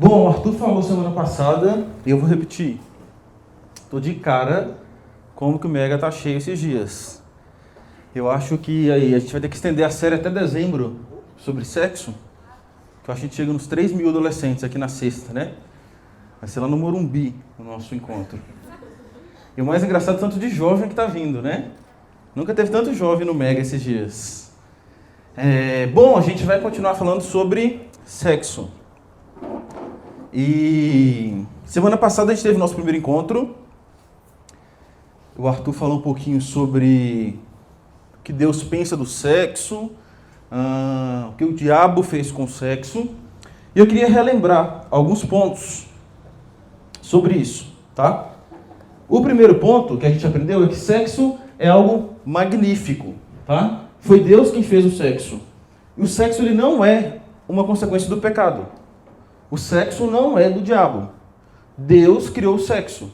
Bom, o Arthur falou semana passada e eu vou repetir. Tô de cara como que o Mega tá cheio esses dias. Eu acho que aí a gente vai ter que estender a série até dezembro sobre sexo. Que eu acho que a gente chega nos 3 mil adolescentes aqui na sexta, né? Vai ser lá no Morumbi, o nosso encontro. E o mais engraçado, tanto de jovem que tá vindo, né? Nunca teve tanto jovem no Mega esses dias. Bom, a gente vai continuar falando sobre sexo. E semana passada a gente teve nosso primeiro encontro. O Arthur falou um pouquinho sobre o que Deus pensa do sexo, o que o diabo fez com o sexo. E eu queria relembrar alguns pontos sobre isso, tá? O primeiro ponto que a gente aprendeu é que sexo é algo magnífico, tá? Foi Deus quem fez o sexo. E o sexo ele não é uma consequência do pecado. O sexo não é do diabo. Deus criou o sexo.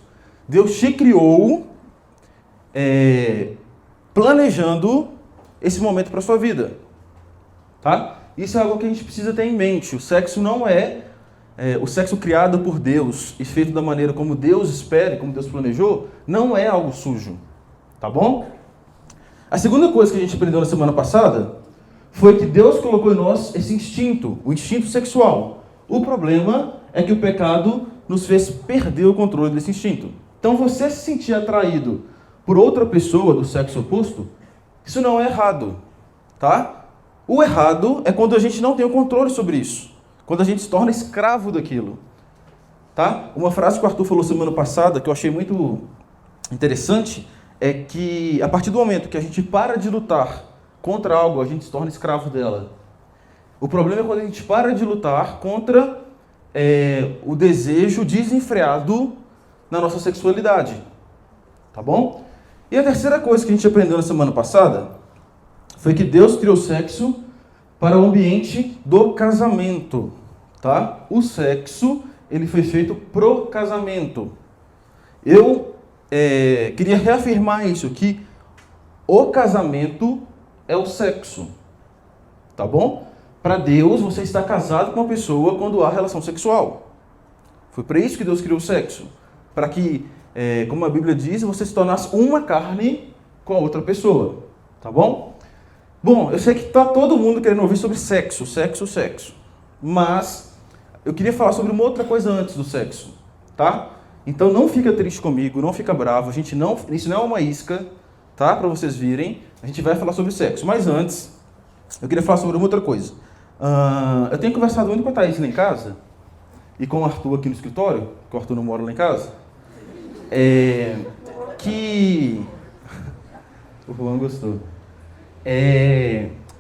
Deus te criou planejando esse momento para a sua vida. Tá? Isso é algo que a gente precisa ter em mente. O sexo não o sexo criado por Deus e feito da maneira como Deus espera, como Deus planejou, não é algo sujo. Tá bom? A segunda coisa que a gente aprendeu na semana passada foi que Deus colocou em nós esse instinto, o instinto sexual. O problema é que o pecado nos fez perder o controle desse instinto. Então, você se sentir atraído por outra pessoa do sexo oposto, isso não é errado, tá? O errado é quando a gente não tem o controle sobre isso, quando a gente se torna escravo daquilo, tá? Uma frase que o Arthur falou semana passada, que eu achei muito interessante, é que a partir do momento que a gente para de lutar contra algo, a gente se torna escravo dela. O problema é quando a gente para de lutar contra o desejo desenfreado na nossa sexualidade. Tá bom? E a terceira coisa que a gente aprendeu na semana passada foi que Deus criou o sexo para o ambiente do casamento. Tá? O sexo, ele foi feito pro casamento. Eu queria reafirmar isso, que o casamento é o sexo. Tá bom? Para Deus, você está casado com uma pessoa quando há relação sexual. Foi para isso que Deus criou o sexo. Para que, como a Bíblia diz, você se tornasse uma carne com a outra pessoa. Tá bom? Bom, eu sei que está todo mundo querendo ouvir sobre sexo. Mas eu queria falar sobre uma outra coisa antes do sexo. Tá? Então não fica triste comigo, não fica bravo. Isso não é uma isca, tá? Para vocês virem. A gente vai falar sobre sexo. Mas antes, eu queria falar sobre uma outra coisa. Eu tenho conversado muito com a Thaís lá em casa e com o Arthur aqui no escritório, que o Arthur não mora lá em casa, que o Juan gostou,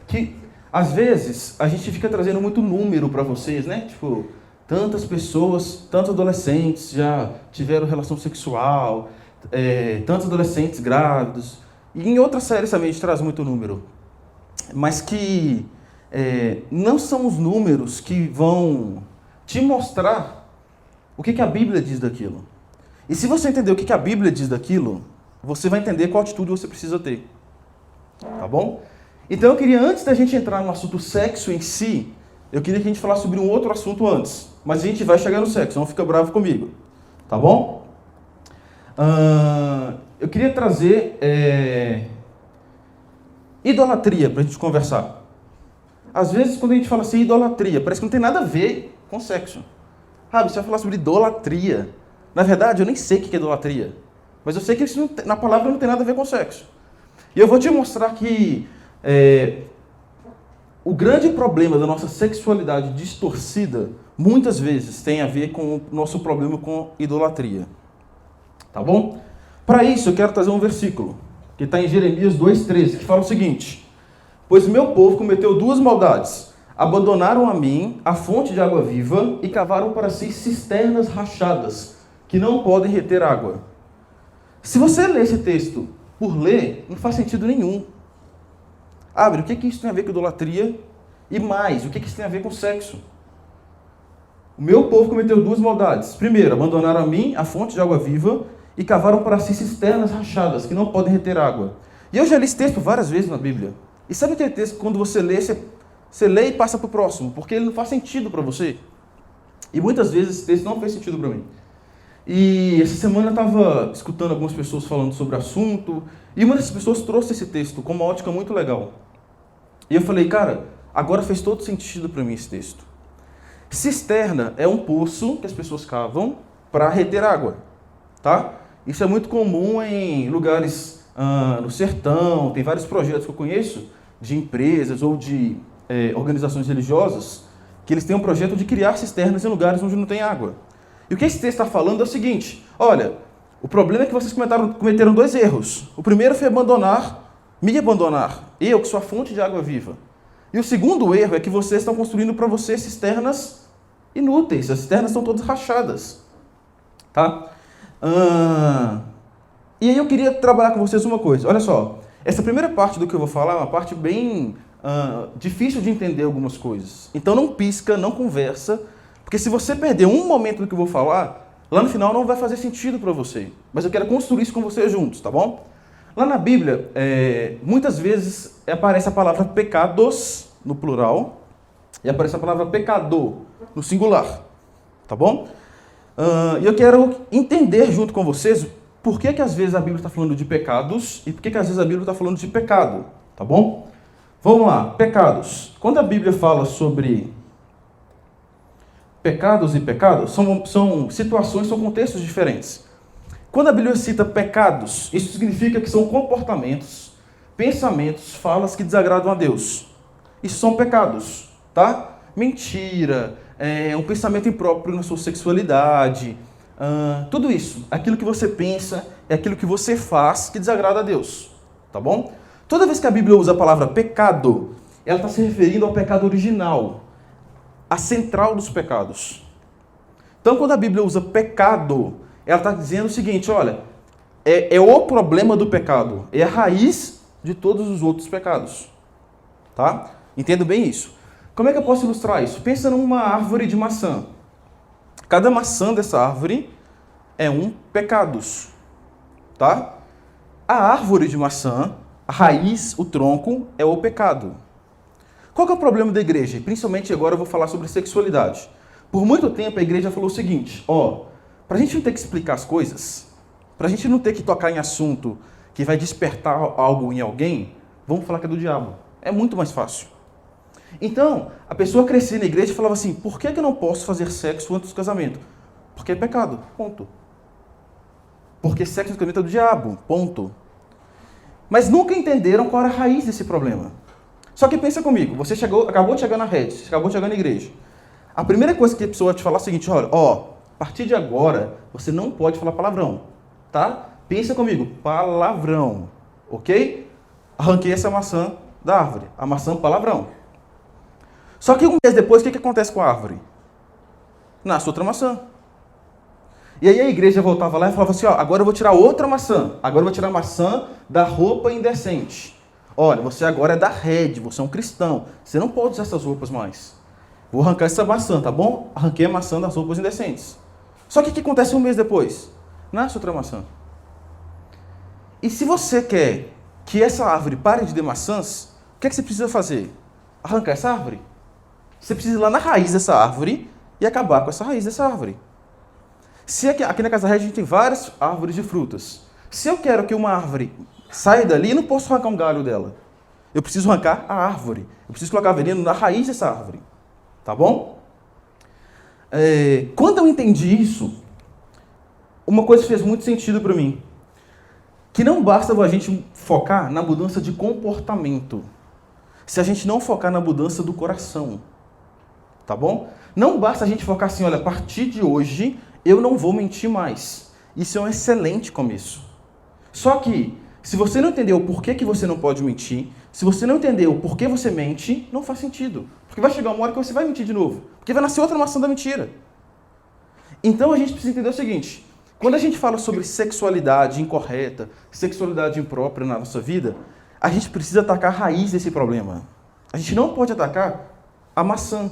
que às vezes a gente fica trazendo muito número para vocês, né? Tipo, tantas pessoas, tantos adolescentes já tiveram relação sexual, tantos adolescentes grávidos, e em outras séries também a gente traz muito número, mas que não são os números que vão te mostrar o que a Bíblia diz daquilo. E se você entender o que a Bíblia diz daquilo, você vai entender qual atitude você precisa ter. Tá bom? Então eu queria, antes da gente entrar no assunto sexo em si, eu queria que a gente falasse sobre um outro assunto antes. Mas a gente vai chegar no sexo, não fica bravo comigo. Tá bom? Eu queria trazer idolatria para a gente conversar. Às vezes, quando a gente fala assim, idolatria, parece que não tem nada a ver com sexo. Você vai falar sobre idolatria. Na verdade, eu nem sei o que é idolatria. Mas eu sei que isso na palavra não tem nada a ver com sexo. E eu vou te mostrar que o grande problema da nossa sexualidade distorcida, muitas vezes, tem a ver com o nosso problema com idolatria. Tá bom? Para isso, eu quero trazer um versículo, que está em Jeremias 2,13, que fala o seguinte: pois meu povo cometeu 2 maldades. Abandonaram a mim a fonte de água viva e cavaram para si cisternas rachadas, que não podem reter água. Se você ler esse texto por ler, não faz sentido nenhum. O que isso tem a ver com idolatria? E mais, o que isso tem a ver com sexo? O meu povo cometeu 2 maldades. Primeiro, abandonaram a mim a fonte de água viva e cavaram para si cisternas rachadas, que não podem reter água. E eu já li esse texto várias vezes na Bíblia. E sabe aquele texto que quando você lê, você lê e passa para o próximo, porque ele não faz sentido para você? E muitas vezes esse texto não fez sentido para mim. E essa semana eu estava escutando algumas pessoas falando sobre o assunto, e uma dessas pessoas trouxe esse texto com uma ótica muito legal. E eu falei, cara, agora fez todo sentido para mim esse texto. Cisterna é um poço que as pessoas cavam para reter água, tá? Isso é muito comum em lugares no sertão, tem vários projetos que eu conheço, de empresas ou de organizações religiosas, que eles têm um projeto de criar cisternas em lugares onde não tem água. E o que esse texto está falando é o seguinte, olha, o problema é que vocês cometeram 2 erros. O primeiro foi me abandonar, eu que sou a fonte de água viva. E o segundo erro é que vocês estão construindo para vocês cisternas inúteis, as cisternas estão todas rachadas. Tá? E aí eu queria trabalhar com vocês uma coisa, olha só, essa primeira parte do que eu vou falar é uma parte bem difícil de entender algumas coisas. Então não pisca, não conversa, porque se você perder um momento do que eu vou falar, lá no final não vai fazer sentido para você. Mas eu quero construir isso com vocês juntos, tá bom? Lá na Bíblia, muitas vezes aparece a palavra pecados, no plural, e aparece a palavra pecador, no singular, tá bom? E eu quero entender junto com vocês por que às vezes a Bíblia está falando de pecados e por que às vezes a Bíblia está falando de pecado, tá bom? Vamos lá, pecados. Quando a Bíblia fala sobre pecados e pecados, são situações, são contextos diferentes. Quando a Bíblia cita pecados, isso significa que são comportamentos, pensamentos, falas que desagradam a Deus. Isso são pecados, tá? Mentira, um pensamento impróprio na sua sexualidade, tudo isso, aquilo que você pensa, é aquilo que você faz que desagrada a Deus, tá bom? Toda vez que a Bíblia usa a palavra pecado, ela está se referindo ao pecado original, a central dos pecados. Então, quando a Bíblia usa pecado, ela está dizendo o seguinte, olha, é o problema do pecado, é a raiz de todos os outros pecados, tá? Entendo bem isso. Como é que eu posso ilustrar isso? Pensa numa árvore de maçã. Cada maçã dessa árvore é um pecados, tá? A árvore de maçã, a raiz, o tronco, é o pecado. Qual que é o problema da igreja? Principalmente agora eu vou falar sobre sexualidade. Por muito tempo a igreja falou o seguinte, para a gente não ter que explicar as coisas, para a gente não ter que tocar em assunto que vai despertar algo em alguém, vamos falar que é do diabo. É muito mais fácil. Então, a pessoa crescia na igreja e falava assim, por que eu não posso fazer sexo antes do casamento? Porque é pecado, ponto. Porque sexo antes do casamento é do diabo, ponto. Mas nunca entenderam qual era a raiz desse problema. Só que pensa comigo, você acabou de chegar na rede, você acabou de chegar na igreja. A primeira coisa que a pessoa vai te falar é o seguinte, olha, a partir de agora, você não pode falar palavrão, tá? Pensa comigo, palavrão, ok? Arranquei essa maçã da árvore, a maçã palavrão. Só que um mês depois, o que acontece com a árvore? Nasce outra maçã. E aí a igreja voltava lá e falava assim, agora eu vou tirar outra maçã. Agora eu vou tirar a maçã da roupa indecente. Olha, você agora é da rede, você é um cristão. Você não pode usar essas roupas mais. Vou arrancar essa maçã, tá bom? Arranquei a maçã das roupas indecentes. Só que o que acontece um mês depois? Nasce outra maçã. E se você quer que essa árvore pare de dar maçãs, o que você precisa fazer? Arrancar essa árvore? Você precisa ir lá na raiz dessa árvore e acabar com essa raiz dessa árvore. Se aqui na Casa Rede a gente tem várias árvores de frutas. Se eu quero que uma árvore saia dali, eu não posso arrancar um galho dela. Eu preciso arrancar a árvore. Eu preciso colocar veneno na raiz dessa árvore. Tá bom? Quando eu entendi isso, uma coisa fez muito sentido para mim. Que não basta a gente focar na mudança de comportamento, se a gente não focar na mudança do coração. Tá bom? Não basta a gente focar assim, olha, a partir de hoje eu não vou mentir mais. Isso é um excelente começo. Só que, se você não entender o porquê que você não pode mentir, se você não entender o porquê você mente, não faz sentido. Porque vai chegar uma hora que você vai mentir de novo. Porque vai nascer outra maçã da mentira. Então a gente precisa entender o seguinte, quando a gente fala sobre sexualidade incorreta, sexualidade imprópria na nossa vida, a gente precisa atacar a raiz desse problema. A gente não pode atacar a maçã.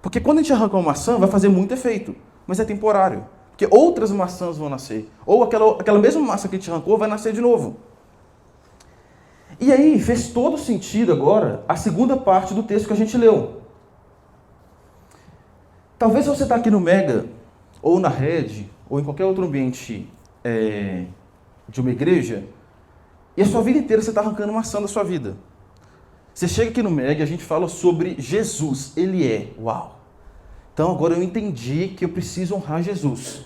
Porque quando a gente arranca uma maçã, vai fazer muito efeito, mas é temporário. Porque outras maçãs vão nascer. Ou aquela mesma maçã que a gente arrancou vai nascer de novo. E aí, fez todo sentido agora a segunda parte do texto que a gente leu. Talvez você está aqui no Mega, ou na Rede, ou em qualquer outro ambiente de uma igreja, e a sua vida inteira você está arrancando maçã da sua vida. Você chega aqui no Mega e a gente fala sobre Jesus. Ele é. Uau! Então agora eu entendi que eu preciso honrar Jesus.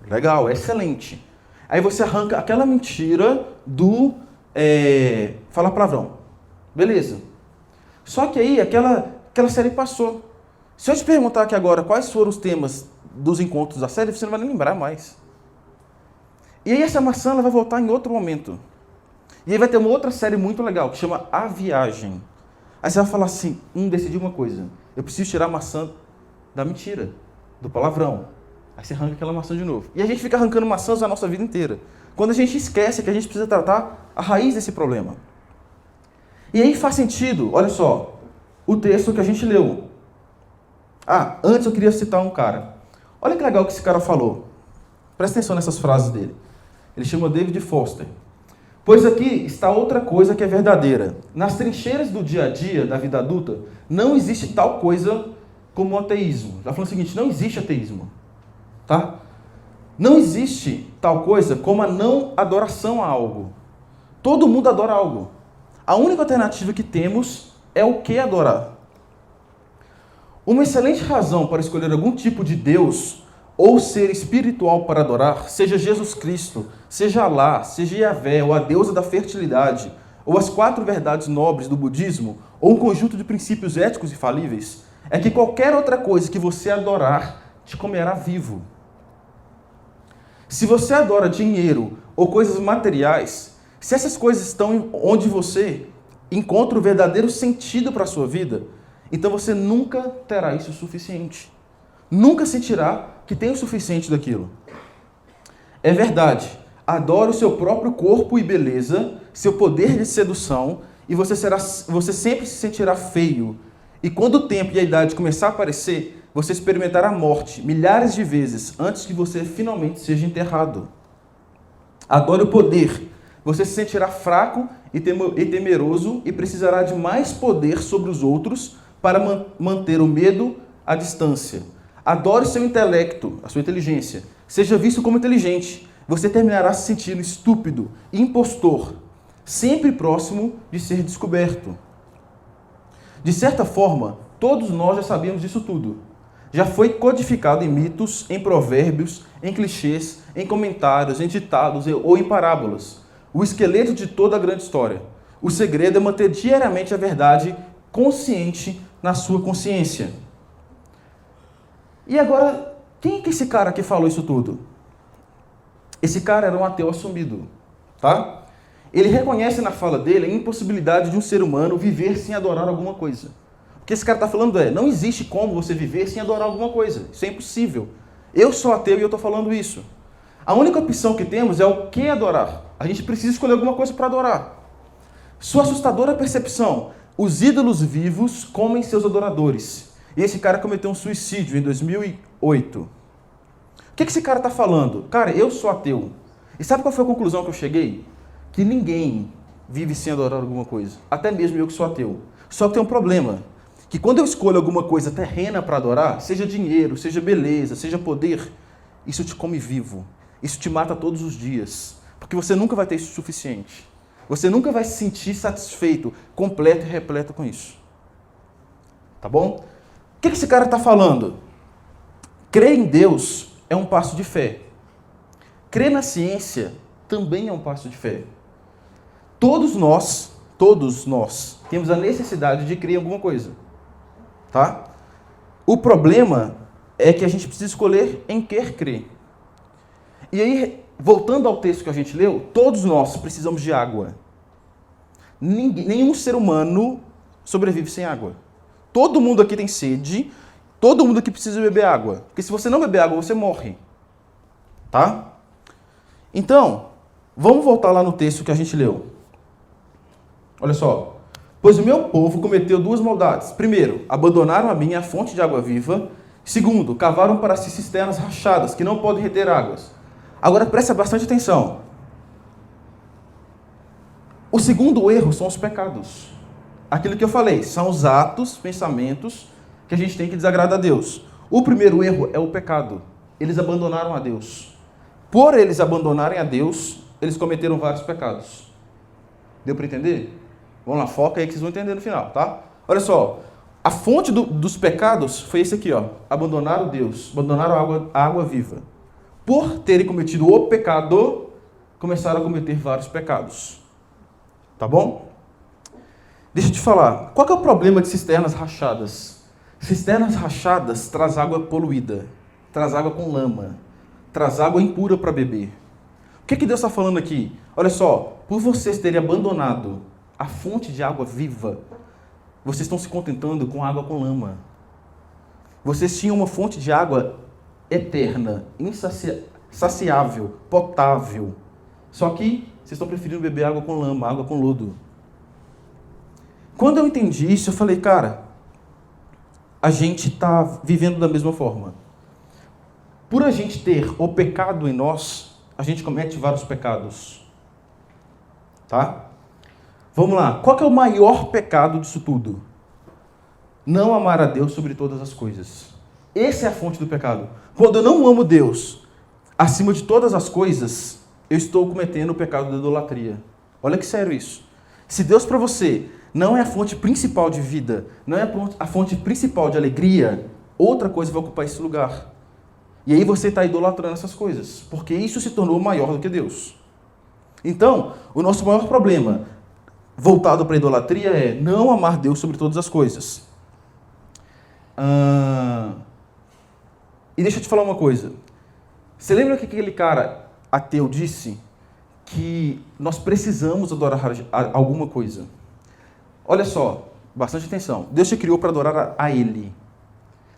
Legal, excelente. Aí você arranca aquela mentira do falar palavrão. Beleza. Só que aí aquela série passou. Se eu te perguntar aqui agora quais foram os temas dos encontros da série, você não vai nem lembrar mais. E aí essa maçã ela vai voltar em outro momento. E aí vai ter uma outra série muito legal, que chama A Viagem. Aí você vai falar assim, decidi uma coisa. Eu preciso tirar a maçã da mentira, do palavrão. Aí você arranca aquela maçã de novo. E a gente fica arrancando maçãs a nossa vida inteira. Quando a gente esquece que a gente precisa tratar a raiz desse problema. E aí faz sentido, olha só, o texto que a gente leu. Antes eu queria citar um cara. Olha que legal que esse cara falou. Presta atenção nessas frases dele. Ele chama David Foster. Pois aqui está outra coisa que é verdadeira. Nas trincheiras do dia a dia, da vida adulta, não existe tal coisa como o ateísmo. Já falando o seguinte, não existe ateísmo. Tá? Não existe tal coisa como a não adoração a algo. Todo mundo adora algo. A única alternativa que temos é o que adorar. Uma excelente razão para escolher algum tipo de Deus ou ser espiritual para adorar, seja Jesus Cristo, seja Alá, seja Yahvé, ou a deusa da fertilidade, ou as 4 verdades nobres do budismo, ou um conjunto de princípios éticos infalíveis, é que qualquer outra coisa que você adorar te comerá vivo. Se você adora dinheiro ou coisas materiais, se essas coisas estão onde você encontra o verdadeiro sentido para a sua vida, então você nunca terá isso suficiente. Nunca sentirá que tem o suficiente daquilo. É verdade. Adore o seu próprio corpo e beleza, seu poder de sedução, e você sempre se sentirá feio. E quando o tempo e a idade começar a aparecer, você experimentará a morte milhares de vezes antes que você finalmente seja enterrado. Adore o poder. Você se sentirá fraco e temeroso e precisará de mais poder sobre os outros para manter o medo à distância. Adore seu intelecto, a sua inteligência. Seja visto como inteligente. Você terminará se sentindo estúpido, impostor, sempre próximo de ser descoberto. De certa forma, todos nós já sabíamos disso tudo. Já foi codificado em mitos, em provérbios, em clichês, em comentários, em ditados ou em parábolas. O esqueleto de toda a grande história. O segredo é manter diariamente a verdade consciente na sua consciência. E agora, quem é que esse cara que falou isso tudo? Esse cara era um ateu assumido, tá? Ele reconhece na fala dele a impossibilidade de um ser humano viver sem adorar alguma coisa. O que esse cara está falando não existe como você viver sem adorar alguma coisa. Isso é impossível. Eu sou ateu e eu estou falando isso. A única opção que temos é o que adorar. A gente precisa escolher alguma coisa para adorar. Sua assustadora percepção. Os ídolos vivos comem seus adoradores. E esse cara cometeu um suicídio em 2008. O que esse cara está falando? Cara, eu sou ateu. E sabe qual foi a conclusão que eu cheguei? Que ninguém vive sem adorar alguma coisa. Até mesmo eu que sou ateu. Só que tem um problema. Que quando eu escolho alguma coisa terrena para adorar, seja dinheiro, seja beleza, seja poder, isso te come vivo. Isso te mata todos os dias. Porque você nunca vai ter isso suficiente. Você nunca vai se sentir satisfeito, completo e repleto com isso. Tá bom? O que esse cara está falando? Crer em Deus é um passo de fé. Crer na ciência também é um passo de fé. Todos nós temos a necessidade de crer em alguma coisa. Tá? O problema é que a gente precisa escolher em que crer. E aí, voltando ao texto que a gente leu, todos nós precisamos de água. Nenhum ser humano sobrevive sem água. Todo mundo aqui tem sede, todo mundo aqui precisa beber água. Porque se você não beber água, você morre. Tá? Então, vamos voltar lá no texto que a gente leu. Olha só. Pois o meu povo cometeu 2 maldades. Primeiro, abandonaram a mim a fonte de água viva. Segundo, cavaram para si cisternas rachadas, que não podem reter águas. Agora presta bastante atenção. O segundo erro são os pecados. Aquilo que eu falei, são os atos, pensamentos que a gente tem que desagradar a Deus. O primeiro erro é o pecado. Eles abandonaram a Deus. Por eles abandonarem a Deus, eles cometeram vários pecados. Deu para entender? Vamos lá, foca aí que vocês vão entender no final, tá? Olha só, a fonte dos pecados foi esse aqui, ó. Abandonaram Deus, abandonaram a água viva. Por terem cometido o pecado, começaram a cometer vários pecados. Tá bom? Deixa eu te falar, qual que é o problema de cisternas rachadas? Cisternas rachadas traz água poluída, traz água com lama, traz água impura para beber. O que Deus está falando aqui? Olha só, por vocês terem abandonado a fonte de água viva, vocês estão se contentando com água com lama. Vocês tinham uma fonte de água eterna, insaciável, potável. Só que vocês estão preferindo beber água com lama, água com lodo. Quando eu entendi isso, eu falei, cara, a gente está vivendo da mesma forma. Por a gente ter o pecado em nós, a gente comete vários pecados. Tá? Vamos lá. Qual que é o maior pecado disso tudo? Não amar a Deus sobre todas as coisas. Essa é a fonte do pecado. Quando eu não amo Deus acima de todas as coisas, eu estou cometendo o pecado da idolatria. Olha que sério isso. Se Deus para você não é a fonte principal de vida, não é a fonte principal de alegria, outra coisa vai ocupar esse lugar. E aí você está idolatrando essas coisas, porque isso se tornou maior do que Deus. Então, o nosso maior problema, voltado para a idolatria, é não amar Deus sobre todas as coisas. E deixa eu te falar uma coisa. Você lembra que aquele cara ateu disse que nós precisamos adorar alguma coisa? Olha só, bastante atenção. Deus te criou para adorar a Ele.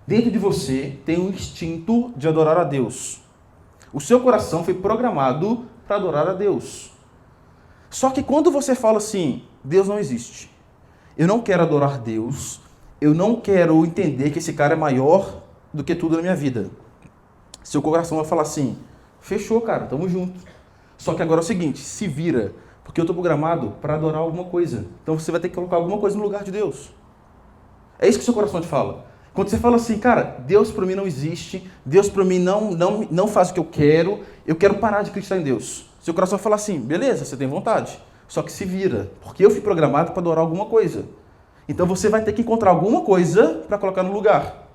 Dentro de você tem um instinto de adorar a Deus. O seu coração foi programado para adorar a Deus. Só que quando você fala assim, Deus não existe, eu não quero adorar Deus, eu não quero entender que esse cara é maior do que tudo na minha vida. Seu coração vai falar assim, fechou, cara, tamo junto. Só que agora é o seguinte, se vira, porque eu estou programado para adorar alguma coisa. Então você vai ter que colocar alguma coisa no lugar de Deus. É isso que seu coração te fala. Quando você fala assim, cara, Deus para mim não existe, Deus para mim não faz o que eu quero parar de acreditar em Deus. Seu coração vai falar assim, beleza, você tem vontade, só que se vira, porque eu fui programado para adorar alguma coisa. Então você vai ter que encontrar alguma coisa para colocar no lugar.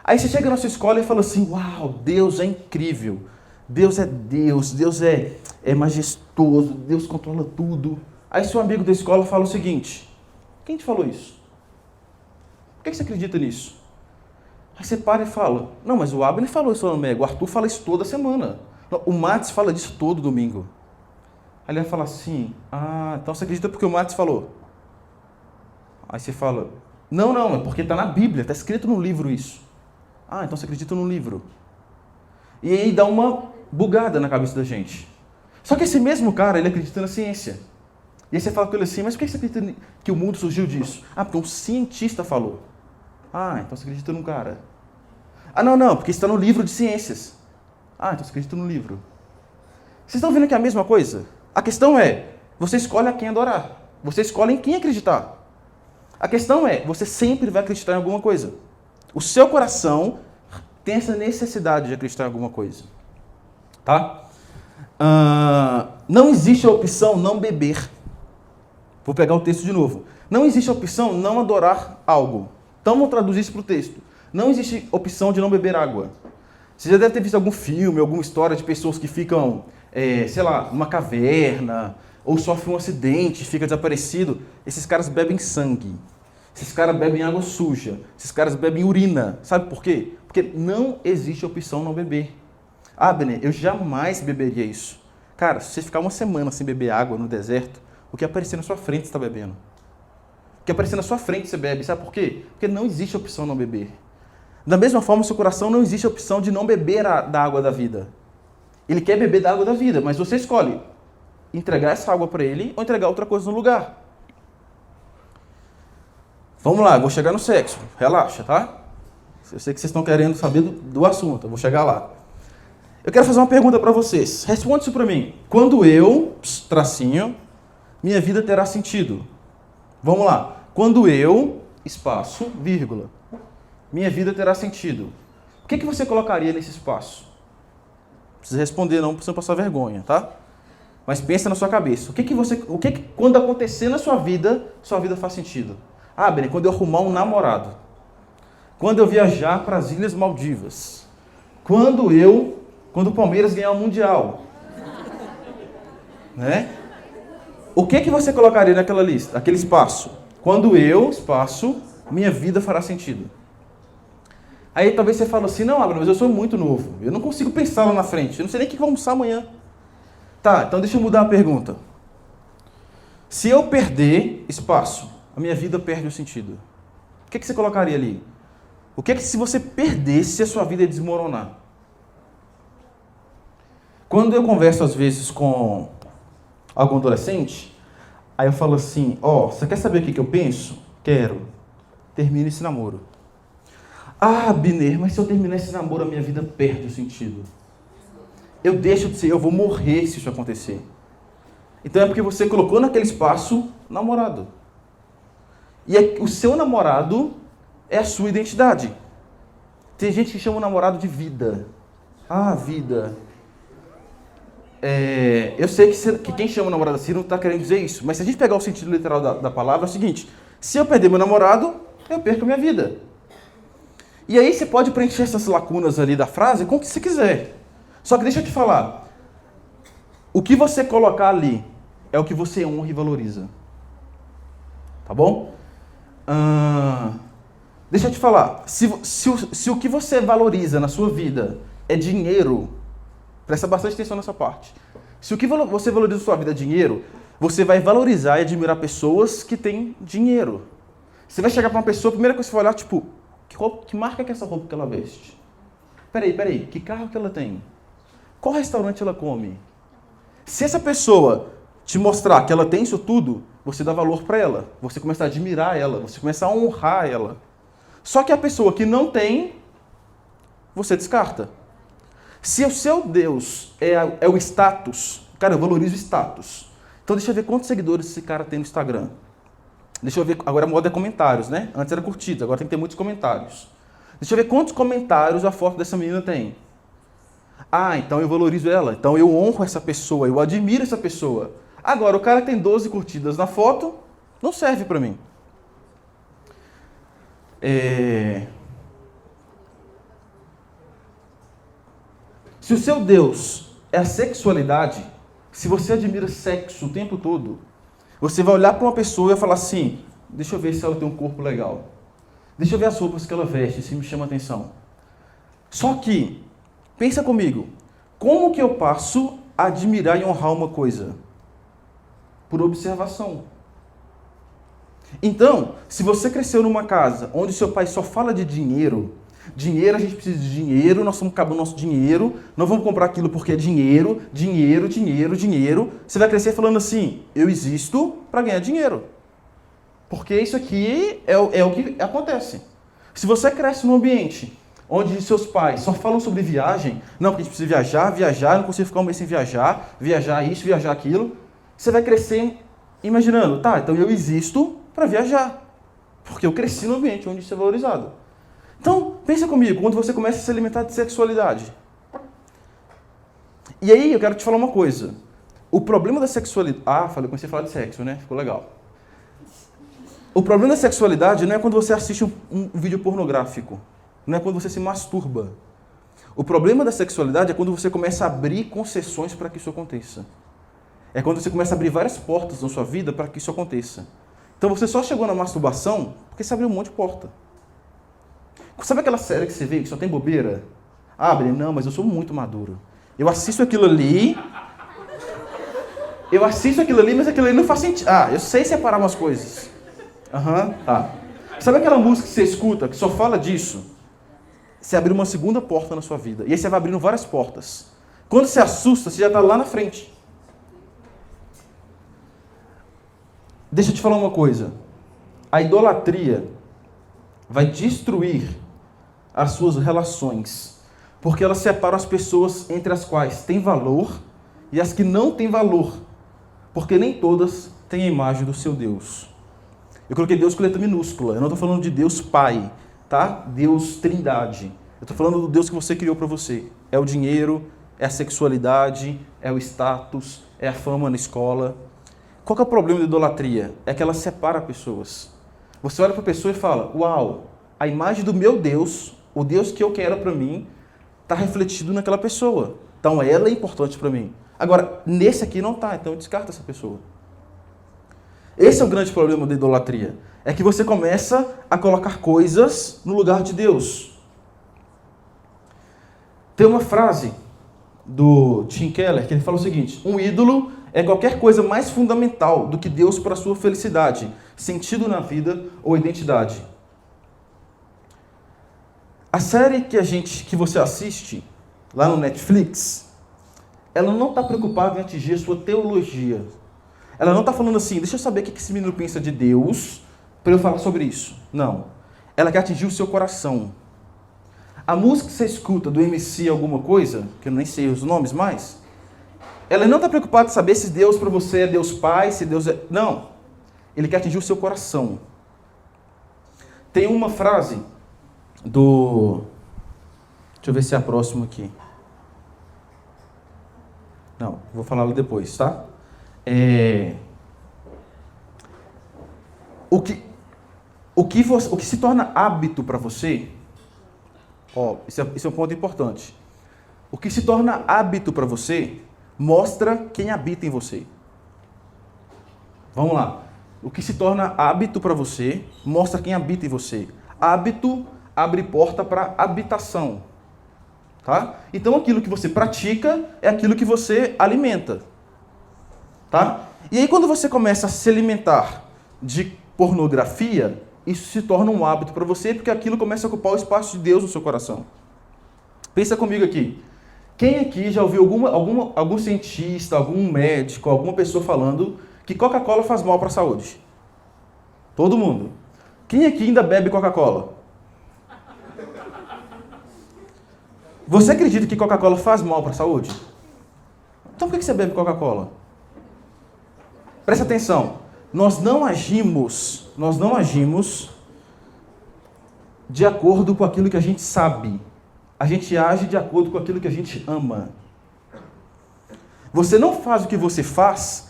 Aí você chega na sua escola e fala assim, uau, Deus é incrível, Deus é majestoso, Deus controla tudo. Aí seu amigo da escola fala o seguinte, quem te falou isso? Por que você acredita nisso? Aí você para e fala, não, mas o Abner falou isso no Mega, o Arthur fala isso toda semana. O Matos fala disso todo domingo. Aí ele vai falar assim, então você acredita porque o Matos falou? Aí você fala, não, é porque está na Bíblia, está escrito no livro isso. Então você acredita no livro. E aí dá uma bugada na cabeça da gente. Só que esse mesmo cara, ele acredita na ciência. E aí você fala com ele assim, mas por que você acredita que o mundo surgiu disso? Porque um cientista falou. Então você acredita num cara. Não, porque está no livro de ciências. Então você acredita no livro. Vocês estão vendo que é a mesma coisa? A questão é, você escolhe a quem adorar. Você escolhe em quem acreditar. A questão é, você sempre vai acreditar em alguma coisa. O seu coração tem essa necessidade de acreditar em alguma coisa. Tá? Não existe a opção não beber. Vou pegar o texto de novo. Não existe a opção não adorar algo. Então vamos traduzir isso para o texto. Não existe opção de não beber água. Você já deve ter visto algum filme, alguma história de pessoas que ficam, numa caverna, ou sofrem um acidente, fica desaparecido. Esses caras bebem sangue. Esses caras bebem água suja. Esses caras bebem urina. Sabe por quê? Porque não existe opção não beber. Abner, eu jamais beberia isso. Cara, se você ficar uma semana sem beber água no deserto, o que aparecer na sua frente você está bebendo. O que aparecer na sua frente você bebe. Sabe por quê? Porque não existe opção não beber. Da mesma forma, no seu coração não existe a opção de não beber da água da vida. Ele quer beber da água da vida, mas você escolhe entregar essa água para ele ou entregar outra coisa no lugar. Vamos lá, eu vou chegar no sexo. Relaxa, tá? Eu sei que vocês estão querendo saber do assunto, eu vou chegar lá. Eu quero fazer uma pergunta para vocês. Responde isso para mim. Quando eu, tracinho, minha vida terá sentido? Vamos lá. Quando eu, espaço, vírgula, minha vida terá sentido. O que você colocaria nesse espaço? Não precisa responder não, para você não passar vergonha, tá? Mas pensa na sua cabeça. Quando acontecer na sua vida faz sentido? Ah, Beni, quando eu arrumar um namorado. Quando eu viajar para as Ilhas Maldivas. Quando o Palmeiras ganhar o Mundial. Né? O que você colocaria naquela lista, aquele espaço? Quando espaço, minha vida fará sentido. Aí talvez você fale assim, não, Abraão, mas eu sou muito novo. Eu não consigo pensar lá na frente. Eu não sei nem o que vou almoçar amanhã. Tá, então deixa eu mudar a pergunta. Se eu perder espaço, a minha vida perde o sentido. O que você colocaria ali? O que se você perdesse, a sua vida ia desmoronar? Quando eu converso às vezes com algum adolescente, aí eu falo assim, você quer saber o que eu penso? Quero. Termine esse namoro. Ah, Biner, mas se eu terminar esse namoro, a minha vida perde o sentido. Eu deixo de ser, eu vou morrer se isso acontecer. Então é porque você colocou naquele espaço namorado. E o seu namorado é a sua identidade. Tem gente que chama o namorado de vida. Ah, vida. Eu sei que quem chama o namorado assim não está querendo dizer isso, mas se a gente pegar o sentido literal da palavra, é o seguinte: se eu perder meu namorado, eu perco a minha vida. E aí você pode preencher essas lacunas ali da frase com o que você quiser. Só que deixa eu te falar, o que você colocar ali é o que você honra e valoriza. Tá bom? Deixa eu te falar, se o que você valoriza na sua vida é dinheiro, presta bastante atenção nessa parte. Se o que você valoriza na sua vida é dinheiro, você vai valorizar e admirar pessoas que têm dinheiro. Você vai chegar para uma pessoa, a primeira coisa que você vai olhar, tipo, que marca que é essa roupa que ela veste? Peraí, que carro que ela tem? Qual restaurante ela come? Se essa pessoa te mostrar que ela tem isso tudo, você dá valor para ela. Você começa a admirar ela, você começa a honrar ela. Só que a pessoa que não tem, você descarta. Se o seu Deus é o status, cara, eu valorizo o status. Então deixa eu ver quantos seguidores esse cara tem no Instagram. Deixa eu ver, agora a moda é comentários, né? Antes era curtidas, agora tem que ter muitos comentários. Deixa eu ver quantos comentários a foto dessa menina tem. Ah, então eu valorizo ela, então eu honro essa pessoa, eu admiro essa pessoa. Agora, o cara que tem 12 curtidas na foto, não serve para mim. Se o seu Deus é a sexualidade, se você admira sexo o tempo todo, você vai olhar para uma pessoa e vai falar assim, deixa eu ver se ela tem um corpo legal. Deixa eu ver as roupas que ela veste, se me chama atenção. Só que, pensa comigo, como que eu passo a admirar e honrar uma coisa? Por observação. Então, se você cresceu numa casa onde seu pai só fala de dinheiro, a gente precisa de dinheiro, nós estamos acabando nosso dinheiro, não vamos comprar aquilo porque é dinheiro, você vai crescer falando assim, eu existo para ganhar dinheiro. Porque isso aqui é o que acontece. Se você cresce num ambiente onde seus pais só falam sobre viagem, não, porque a gente precisa viajar, não consigo ficar um mês sem viajar isso, viajar aquilo, você vai crescer imaginando, tá, então eu existo para viajar, porque eu cresci num ambiente onde isso é valorizado. Então, pensa comigo, quando você começa a se alimentar de sexualidade. E aí, eu quero te falar uma coisa. O problema da sexualidade... comecei a falar de sexo, né? Ficou legal. O problema da sexualidade não é quando você assiste um vídeo pornográfico. Não é quando você se masturba. O problema da sexualidade é quando você começa a abrir concessões para que isso aconteça. É quando você começa a abrir várias portas na sua vida para que isso aconteça. Então, você só chegou na masturbação porque você abriu um monte de porta. Sabe aquela série que você vê que só tem bobeira? Abre, não, mas eu sou muito maduro. Eu assisto aquilo ali, mas aquilo ali não faz sentido. Eu sei separar umas coisas. Tá. Sabe aquela música que você escuta, que só fala disso? Você abriu uma segunda porta na sua vida. E aí você vai abrindo várias portas. Quando você assusta, você já está lá na frente. Deixa eu te falar uma coisa. A idolatria vai destruir as suas relações, porque elas separam as pessoas entre as quais têm valor e as que não têm valor, porque nem todas têm a imagem do seu Deus. Eu coloquei Deus com letra minúscula, eu não estou falando de Deus Pai, tá? Deus Trindade. Eu estou falando do Deus que você criou para você. É o dinheiro, é a sexualidade, é o status, é a fama na escola. Qual que é o problema da idolatria? É que ela separa pessoas. Você olha para a pessoa e fala, uau, a imagem do meu Deus, o Deus que eu quero para mim, está refletido naquela pessoa. Então ela é importante para mim. Agora, nesse aqui não está, então descarta essa pessoa. Esse é o grande problema da idolatria. É que você começa a colocar coisas no lugar de Deus. Tem uma frase do Tim Keller que ele fala o seguinte: um ídolo é qualquer coisa mais fundamental do que Deus para a sua felicidade, sentido na vida ou identidade. A série que você assiste lá no Netflix, ela não está preocupada em atingir a sua teologia. Ela não está falando assim, deixa eu saber o que esse menino pensa de Deus para eu falar sobre isso. Não. Ela quer atingir o seu coração. A música que você escuta do MC alguma coisa, que eu nem sei os nomes mais, ela não está preocupada em saber se Deus para você é Deus Pai, se Deus é... Não. Ele quer atingir o seu coração. Tem uma frase do... Deixa eu ver se é a próxima aqui. Não, vou falar depois, tá? O que se torna hábito para você, isso é um ponto importante. O que se torna hábito para você mostra quem habita em você. Vamos lá. O que se torna hábito para você mostra quem habita em você. Hábito abre porta para habitação. Tá? Então aquilo que você pratica é aquilo que você alimenta. Tá? E aí quando você começa a se alimentar de pornografia, isso se torna um hábito para você, porque aquilo começa a ocupar o espaço de Deus no seu coração. Pensa comigo aqui. Quem aqui já ouviu algum cientista, algum médico, alguma pessoa falando que Coca-Cola faz mal para a saúde? Todo mundo. Quem aqui ainda bebe Coca-Cola? Você acredita que Coca-Cola faz mal para a saúde? Então por que você bebe Coca-Cola? Presta atenção. Nós não agimos de acordo com aquilo que a gente sabe. A gente age de acordo com aquilo que a gente ama. Você não faz o que você faz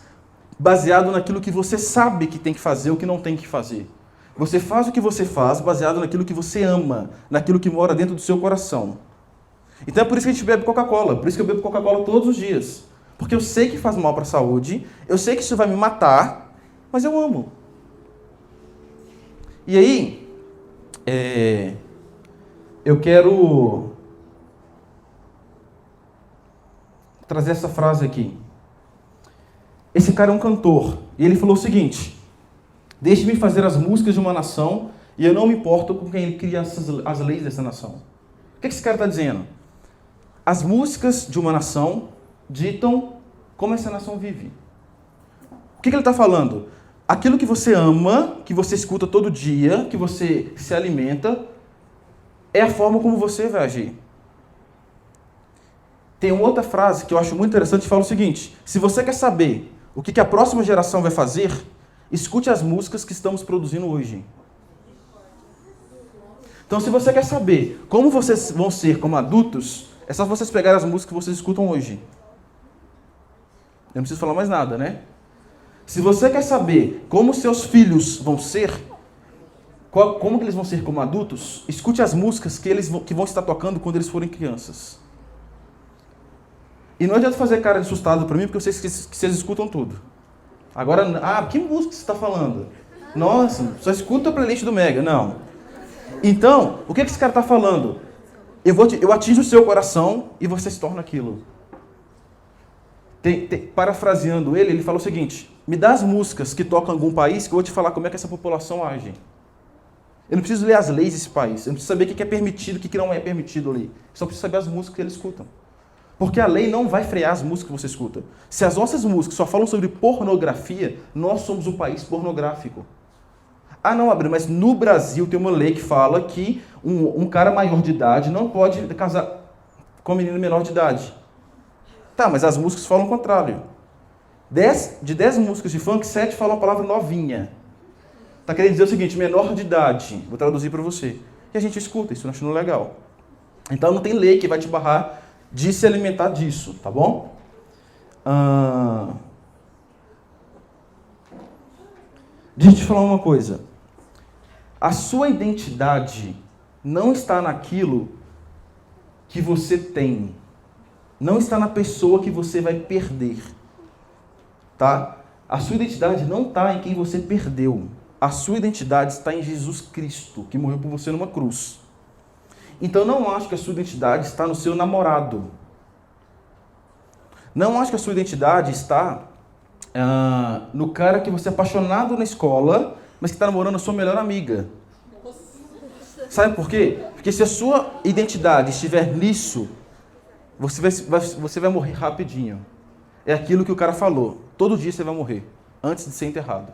baseado naquilo que você sabe que tem que fazer ou que não tem que fazer. Você faz o que você faz baseado naquilo que você ama, naquilo que mora dentro do seu coração. Então é por isso que a gente bebe Coca-Cola. Por isso que eu bebo Coca-Cola todos os dias. Porque eu sei que faz mal para a saúde, eu sei que isso vai me matar, mas eu amo. E aí, eu quero trazer essa frase aqui. Esse cara é um cantor, e ele falou o seguinte: deixe-me fazer as músicas de uma nação, e eu não me importo com quem cria as leis dessa nação. O que esse cara está dizendo? As músicas de uma nação ditam como essa nação vive. O que ele está falando? Aquilo que você ama, que você escuta todo dia, que você se alimenta, é a forma como você vai agir. Tem uma outra frase que eu acho muito interessante que fala o seguinte: se você quer saber o que a próxima geração vai fazer, escute as músicas que estamos produzindo hoje. Então, se você quer saber como vocês vão ser como adultos, é só vocês pegarem as músicas que vocês escutam hoje. Eu não preciso falar mais nada, né? Se você quer saber como seus filhos vão ser, como que eles vão ser como adultos, escute as músicas que vão estar tocando quando eles forem crianças. E não adianta fazer cara de assustado para mim, porque eu sei que vocês escutam tudo. Agora, que música você está falando? Nossa, só escuta a playlist do Mega. Não. Então, o que esse cara está falando? Eu atinjo o seu coração e você se torna aquilo. Parafraseando ele fala o seguinte: me dá as músicas que tocam em algum país que eu vou te falar como é que essa população age. Eu não preciso ler as leis desse país. Eu não preciso saber o que é permitido e o que não é permitido ali. Eu só preciso saber as músicas que eles escutam. Porque a lei não vai frear as músicas que você escuta. Se as nossas músicas só falam sobre pornografia, nós somos um país pornográfico. Não, Abril, mas no Brasil tem uma lei que fala que um cara maior de idade não pode casar com uma menina menor de idade. Tá, mas as músicas falam o contrário. De 10 músicas de funk, 7 falam a palavra novinha. Tá querendo dizer o seguinte: menor de idade. Vou traduzir para você. e a gente escuta, isso achando legal. Então não tem lei que vai te barrar de se alimentar disso, tá bom? Deixa eu te falar uma coisa. A sua identidade não está naquilo que você tem. Não está na pessoa que você vai perder. Tá? A sua identidade não está em quem você perdeu. A sua identidade está em Jesus Cristo, que morreu por você numa cruz. Então não acho que a sua identidade está no seu namorado. Não acho que a sua identidade está no cara que você é apaixonado na escola, mas que está namorando a sua melhor amiga. Sabe por quê? Porque se a sua identidade estiver nisso, você vai morrer rapidinho. É aquilo que o cara falou. Todo dia você vai morrer, antes de ser enterrado.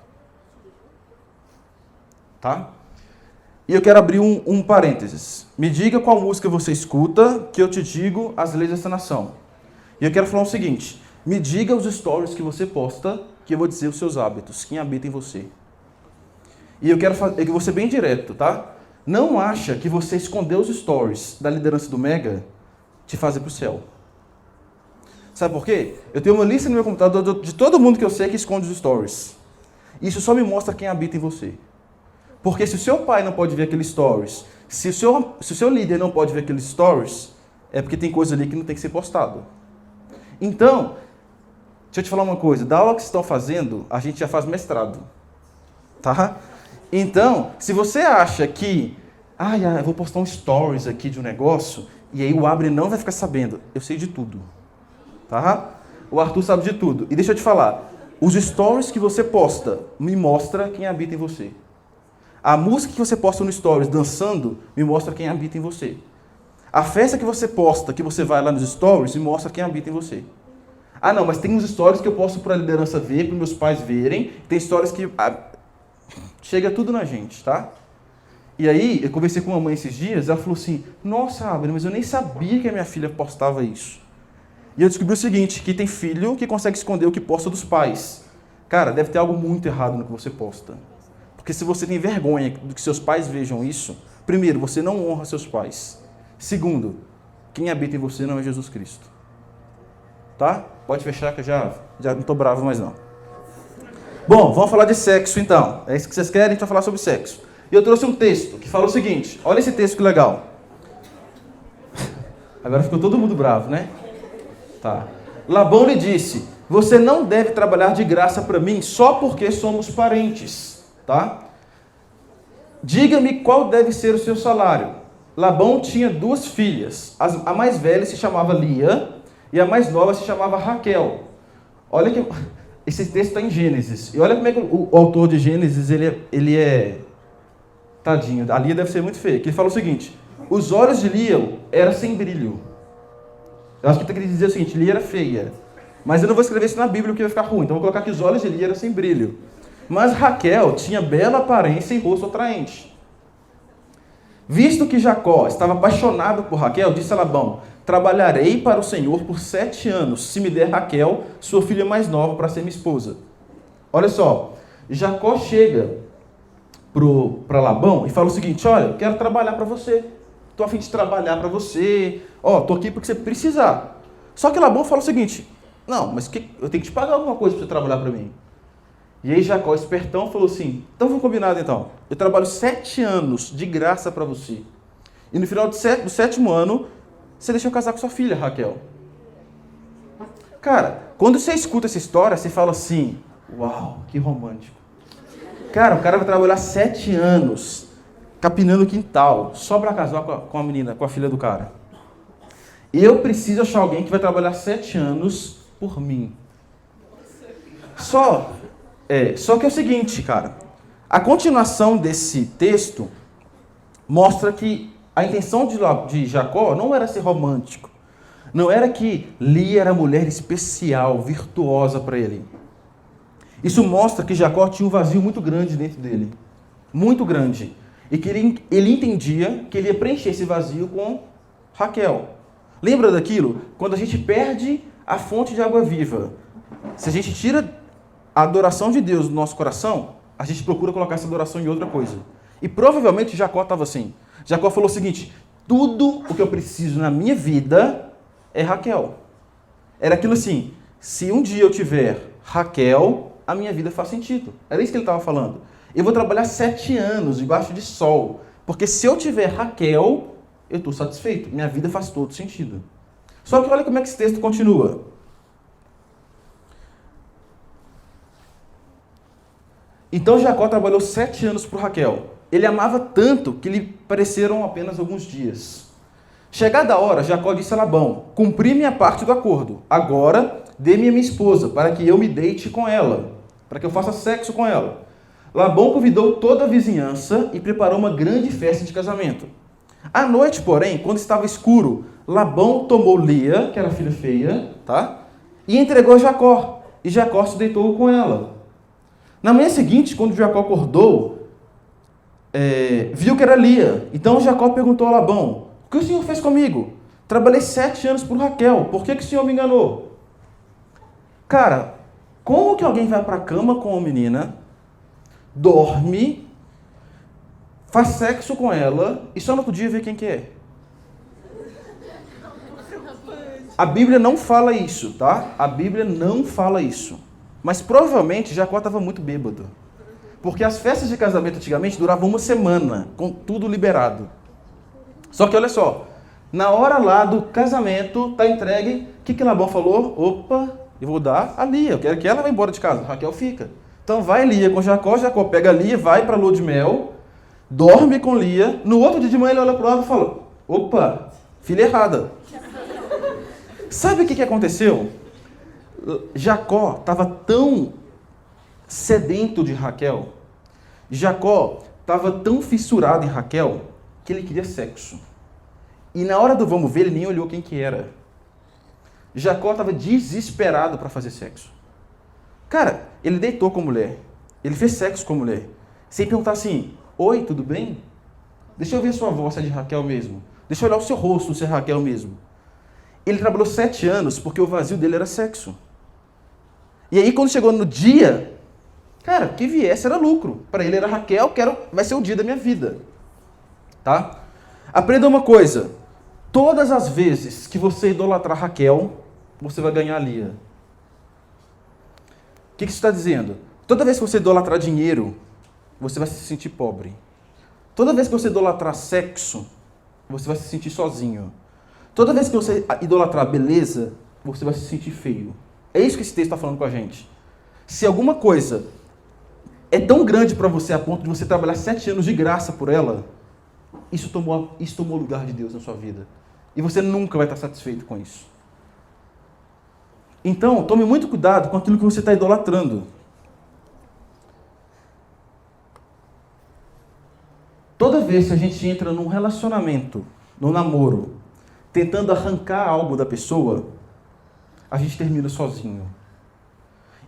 Tá? E eu quero abrir um parênteses. Me diga qual música você escuta, que eu te digo as leis dessa nação. E eu quero falar o seguinte. Me diga os stories que você posta, que eu vou dizer os seus hábitos, quem habita em você. E eu vou ser bem direto, tá? Não acha que você esconder os stories da liderança do Mega te fazer pro céu. Sabe por quê? Eu tenho uma lista no meu computador de todo mundo que eu sei que esconde os stories. Isso só me mostra quem habita em você. Porque se o seu pai não pode ver aqueles stories, se o seu líder não pode ver aqueles stories, é porque tem coisa ali que não tem que ser postado. Então, deixa eu te falar uma coisa. Da aula que vocês estão fazendo, a gente já faz mestrado. Tá? Então, se você acha que, eu vou postar um stories aqui de um negócio, e aí o Abre não vai ficar sabendo. Eu sei de tudo. Tá? O Arthur sabe de tudo. E deixa eu te falar. Os stories que você posta me mostra quem habita em você. A música que você posta no stories dançando me mostra quem habita em você. A festa que você posta, que você vai lá nos stories, me mostra quem habita em você. Não, mas tem uns stories que eu posto para a liderança ver, para meus pais verem. Tem stories que chega tudo na gente, tá? E aí, eu conversei com uma mãe esses dias, ela falou assim, nossa, Abner, mas eu nem sabia que a minha filha postava isso. E eu descobri o seguinte, que tem filho que consegue esconder o que posta dos pais. Cara, deve ter algo muito errado no que você posta. Porque se você tem vergonha do que seus pais vejam isso, primeiro, você não honra seus pais. Segundo, quem habita em você não é Jesus Cristo. Tá? Pode fechar que eu já não estou bravo mais não. Bom, vamos falar de sexo então. É isso que vocês querem? A gente vai falar sobre sexo. E eu trouxe um texto que fala o seguinte. Olha esse texto que legal. Agora ficou todo mundo bravo, né? Tá. Labão lhe disse, você não deve trabalhar de graça para mim só porque somos parentes. Tá? Diga-me qual deve ser o seu salário. Labão tinha 2 filhas. A mais velha se chamava Lia e a mais nova se chamava Raquel. Olha que esse texto está em Gênesis. E olha como é que o autor de Gênesis ele é tadinho. A Lia deve ser muito feia. Que ele fala o seguinte: os olhos de Lia eram sem brilho. Eu acho que ele queria dizer o seguinte: Lia era feia. Mas eu não vou escrever isso na Bíblia porque vai ficar ruim. Então eu vou colocar que os olhos de Lia eram sem brilho. Mas Raquel tinha bela aparência e rosto atraente. Visto que Jacó estava apaixonado por Raquel, disse a Labão, trabalharei para o Senhor por 7 anos, se me der Raquel, sua filha mais nova, para ser minha esposa. Olha só, Jacó chega para Labão e fala o seguinte, olha, eu quero trabalhar para você, estou a fim de trabalhar para você, estou aqui porque você precisar. Só que Labão fala o seguinte, não, mas eu tenho que te pagar alguma coisa para você trabalhar para mim. E aí Jacó, espertão, falou assim, então vamos combinar então. Eu trabalho 7 anos de graça para você. E no final do 7º ano, você deixa eu casar com sua filha, Raquel. Cara, quando você escuta essa história, você fala assim, uau, que romântico. Cara, o cara vai trabalhar 7 anos, capinando o quintal, só para casar com a menina, com a filha do cara. Eu preciso achar alguém que vai trabalhar 7 anos por mim. Só que é o seguinte, cara. A continuação desse texto mostra que a intenção de Jacó não era ser romântico. Não era que Lia era mulher especial, virtuosa para ele. Isso mostra que Jacó tinha um vazio muito grande dentro dele. Muito grande. E que ele entendia que ele ia preencher esse vazio com Raquel. Lembra daquilo? Quando a gente perde a fonte de água viva. Se a gente tira a adoração de Deus no nosso coração, a gente procura colocar essa adoração em outra coisa. E provavelmente Jacó estava assim. Jacó falou o seguinte: tudo o que eu preciso na minha vida é Raquel. Era aquilo assim, se um dia eu tiver Raquel, a minha vida faz sentido. Era isso que ele estava falando. Eu vou trabalhar 7 anos debaixo de sol, porque se eu tiver Raquel, eu estou satisfeito. Minha vida faz todo sentido. Só que olha como é que esse texto continua. Então Jacó trabalhou 7 anos por Raquel. Ele amava tanto que lhe pareceram apenas alguns dias. Chegada a hora, Jacó disse a Labão: cumpri minha parte do acordo. Agora dê-me a minha esposa, para que eu me deite com ela, para que eu faça sexo com ela. Labão convidou toda a vizinhança e preparou uma grande festa de casamento. À noite, porém, quando estava escuro, Labão tomou Lia, que era a filha feia, e entregou a Jacó. E Jacó se deitou com ela. Na manhã seguinte, quando Jacó acordou, viu que era Lia. Então Jacó perguntou a Labão: o que o senhor fez comigo? Trabalhei 7 anos por Raquel. Por que o senhor me enganou? Cara, como que alguém vai para a cama com uma menina, dorme, faz sexo com ela e só no outro dia vê quem que é? A Bíblia não fala isso, tá? A Bíblia não fala isso. Mas provavelmente Jacó estava muito bêbado. Porque as festas de casamento antigamente duravam uma semana, com tudo liberado. Só que olha só, na hora lá do casamento, tá entregue, o que Labão falou? Opa, eu vou dar a Lia, eu quero que ela vá embora de casa, Raquel fica. Então vai Lia com Jacó, Jacó pega a Lia, vai para a lua de mel, dorme com Lia, no outro dia de manhã ele olha para o lado e fala: opa, filha errada. Sabe o que aconteceu? Jacó estava tão sedento de Raquel, Jacó estava tão fissurado em Raquel, que ele queria sexo. E na hora do vamos ver, ele nem olhou quem que era. Jacó estava desesperado para fazer sexo. Cara, ele deitou com a mulher. Ele fez sexo com a mulher. Sem perguntar assim: oi, tudo bem? Deixa eu ver sua voz, se é de Raquel mesmo. Deixa eu olhar o seu rosto, se é Raquel mesmo. Ele trabalhou 7 anos porque o vazio dele era sexo. E aí quando chegou no dia, cara, que viesse era lucro. Para ele era Raquel, vai ser o dia da minha vida. Tá? Aprenda uma coisa: todas as vezes que você idolatrar Raquel, você vai ganhar Lia. O que isso está dizendo? Toda vez que você idolatrar dinheiro, você vai se sentir pobre. Toda vez que você idolatrar sexo, você vai se sentir sozinho. Toda vez que você idolatrar beleza, você vai se sentir feio. É isso que esse texto está falando com a gente. Se alguma coisa é tão grande para você a ponto de você trabalhar 7 anos de graça por ela, isso tomou o lugar de Deus na sua vida. E você nunca vai estar satisfeito com isso. Então, tome muito cuidado com aquilo que você está idolatrando. Toda vez que a gente entra num relacionamento, num namoro, tentando arrancar algo da pessoa, a gente termina sozinho.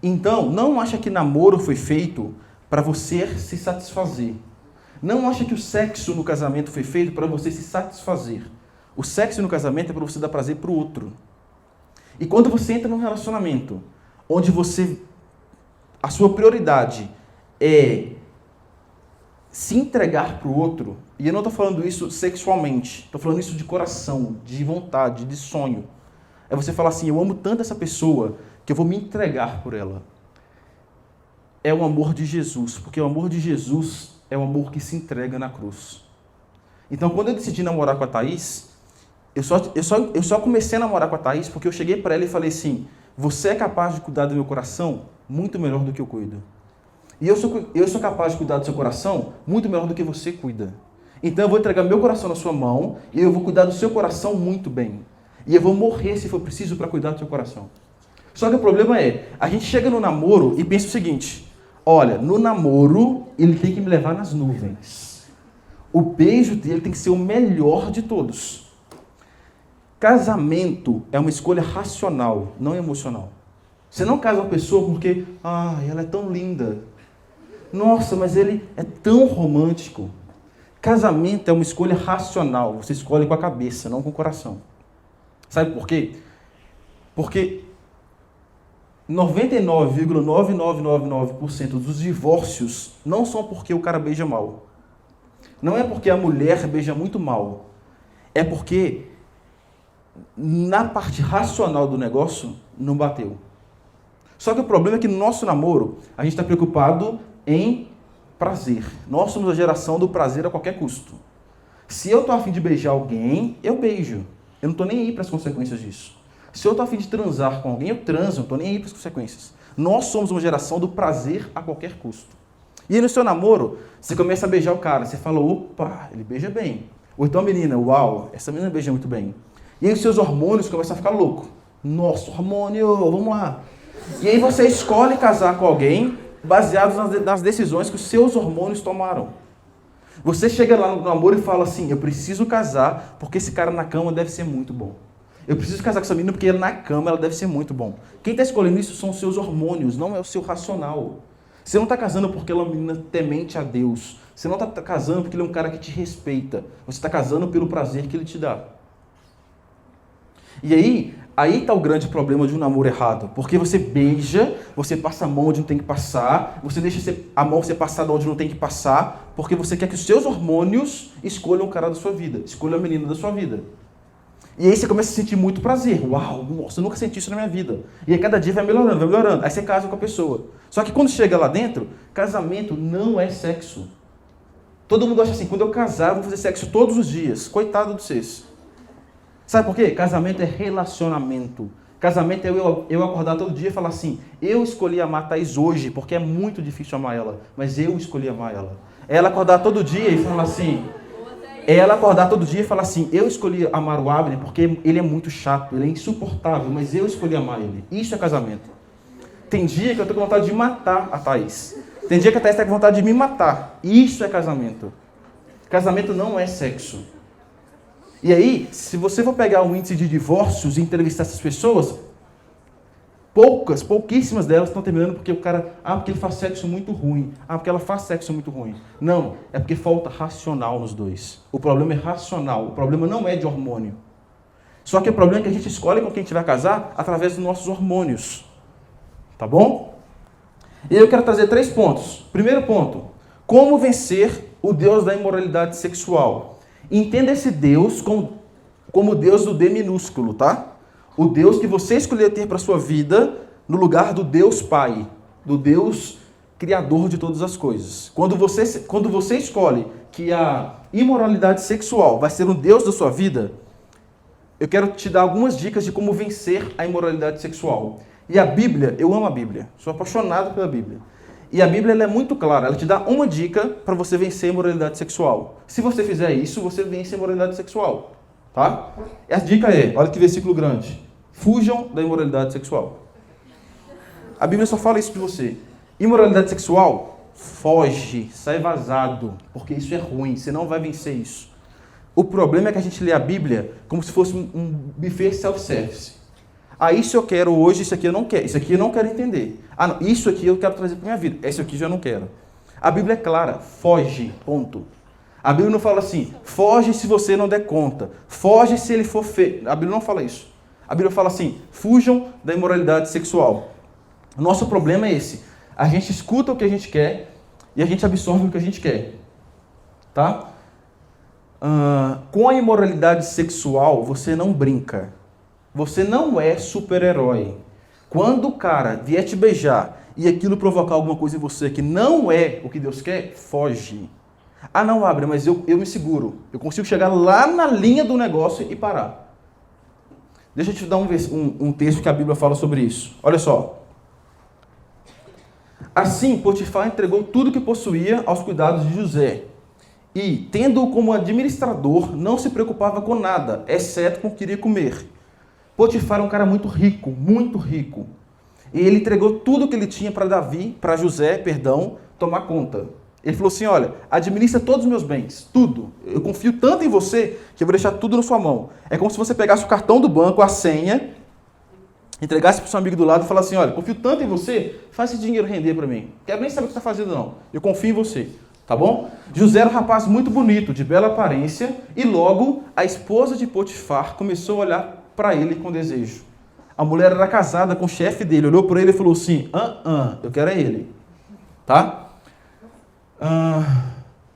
Então, não acha que namoro foi feito para você se satisfazer. Não acha que o sexo no casamento foi feito para você se satisfazer. O sexo no casamento é para você dar prazer para o outro. E quando você entra num relacionamento onde a sua prioridade é se entregar para o outro, e eu não estou falando isso sexualmente, estou falando isso de coração, de vontade, de sonho. É você falar assim: eu amo tanto essa pessoa que eu vou me entregar por ela. É o amor de Jesus, porque o amor de Jesus é o amor que se entrega na cruz. Então, quando eu decidi namorar com a Thaís, eu só comecei a namorar com a Thaís porque eu cheguei para ela e falei assim: você é capaz de cuidar do meu coração muito melhor do que eu cuido. E eu sou capaz de cuidar do seu coração muito melhor do que você cuida. Então eu vou entregar meu coração na sua mão e eu vou cuidar do seu coração muito bem. E eu vou morrer se for preciso para cuidar do seu coração. Só que o problema é, a gente chega no namoro e pensa o seguinte: olha, no namoro ele tem que me levar nas nuvens. O beijo dele tem que ser o melhor de todos. Casamento é uma escolha racional, não emocional. Você não casa uma pessoa porque, ela é tão linda. Nossa, mas ele é tão romântico. Casamento é uma escolha racional. Você escolhe com a cabeça, não com o coração. Sabe por quê? Porque 99,9999% dos divórcios não são porque o cara beija mal. Não é porque a mulher beija muito mal. É porque na parte racional do negócio não bateu. Só que o problema é que no nosso namoro a gente está preocupado em prazer. Nós somos a geração do prazer a qualquer custo. Se eu estou a fim de beijar alguém, eu beijo. Eu não estou nem aí para as consequências disso. Se eu estou a fim de transar com alguém, eu transo. Não estou nem aí para as consequências. Nós somos uma geração do prazer a qualquer custo. E aí no seu namoro, você começa a beijar o cara. Você fala, opa, ele beija bem. Ou então a menina, uau, essa menina beija muito bem. E aí os seus hormônios começam a ficar loucos. Nossa, hormônio, vamos lá. E aí você escolhe casar com alguém baseado nas decisões que os seus hormônios tomaram. Você chega lá no namoro e fala assim, eu preciso casar porque esse cara na cama deve ser muito bom. Eu preciso casar com essa menina porque na cama ela deve ser muito bom. Quem está escolhendo isso são os seus hormônios, não é o seu racional. Você não está casando porque ela é uma menina temente a Deus. Você não está casando porque ele é um cara que te respeita. Você está casando pelo prazer que ele te dá. E aí está o grande problema de um namoro errado. Porque você beija, você passa a mão onde não tem que passar, você deixa a mão ser passada onde não tem que passar, porque você quer que os seus hormônios escolham o cara da sua vida, escolham a menina da sua vida. E aí você começa a sentir muito prazer. Uau, nossa, eu nunca senti isso na minha vida. E aí cada dia vai melhorando, vai melhorando. Aí você casa com a pessoa. Só que quando chega lá dentro, casamento não é sexo. Todo mundo acha assim, quando eu casar, eu vou fazer sexo todos os dias. Coitado de vocês. Sabe por quê? Casamento é relacionamento. Casamento é eu acordar todo dia e falar assim, eu escolhi amar a Thaís hoje, porque é muito difícil amar ela, mas eu escolhi amar ela. Ela acordar todo dia e falar assim... eu escolhi amar o Abner porque ele é muito chato, ele é insuportável, mas eu escolhi amar ele. Isso é casamento. Tem dia que eu tô com vontade de matar a Thaís. Tem dia que a Thaís tá com vontade de me matar. Isso é casamento. Casamento não é sexo. E aí, se você for pegar um índice de divórcios e entrevistar essas pessoas, pouquíssimas delas estão terminando porque o cara, porque ele faz sexo muito ruim, porque ela faz sexo muito ruim. Não, é porque falta racional nos dois. O problema é racional, o problema não é de hormônio. Só que o problema é que a gente escolhe com quem a gente vai casar através dos nossos hormônios. Tá bom? E eu quero trazer 3 pontos. Primeiro ponto, como vencer o Deus da imoralidade sexual. Entenda esse Deus como Deus do D minúsculo, tá? O Deus que você escolheu ter para a sua vida no lugar do Deus Pai, do Deus Criador de todas as coisas. Quando você escolhe que a imoralidade sexual vai ser um Deus da sua vida, eu quero te dar algumas dicas de como vencer a imoralidade sexual. E a Bíblia, eu amo a Bíblia, sou apaixonado pela Bíblia. E a Bíblia ela é muito clara, ela te dá uma dica para você vencer a imoralidade sexual. Se você fizer isso, você vence a imoralidade sexual. Tá? E a dica é, olha que versículo grande. Fujam da imoralidade sexual. A Bíblia só fala isso de você. Imoralidade sexual, foge, sai vazado, porque isso é ruim, você não vai vencer isso. O problema é que a gente lê a Bíblia como se fosse um buffet self-service. Isso eu quero hoje, isso aqui eu não quero, isso aqui eu não quero entender. Não, isso aqui eu quero trazer para minha vida, esse aqui já não quero. A Bíblia é clara, foge, ponto. A Bíblia não fala assim, foge se você não der conta, foge se ele for feio. A Bíblia não fala isso. A Bíblia fala assim, fujam da imoralidade sexual. O nosso problema é esse. A gente escuta o que a gente quer e a gente absorve o que a gente quer. Tá? Com a imoralidade sexual, você não brinca. Você não é super-herói. Quando o cara vier te beijar e aquilo provocar alguma coisa em você que não é o que Deus quer, foge. Não, Abra, mas eu me seguro. Eu consigo chegar lá na linha do negócio e parar. Deixa eu te dar um texto que a Bíblia fala sobre isso. Olha só. Assim, Potifar entregou tudo que possuía aos cuidados de José. E, tendo-o como administrador, não se preocupava com nada, exceto com o que queria comer. Potifar era um cara muito rico, muito rico. E ele entregou tudo que ele tinha para José, tomar conta. Ele falou assim, olha, administra todos os meus bens, tudo. Eu confio tanto em você que eu vou deixar tudo na sua mão. É como se você pegasse o cartão do banco, a senha, entregasse para o seu amigo do lado e falasse assim, olha, confio tanto em você, faz esse dinheiro render para mim. Quero nem saber o que você está fazendo não, eu confio em você. Tá bom? José era um rapaz muito bonito, de bela aparência, e logo a esposa de Potifar começou a olhar para ele com desejo. A mulher era casada com o chefe dele, olhou para ele e falou assim, eu quero é ele. Tá?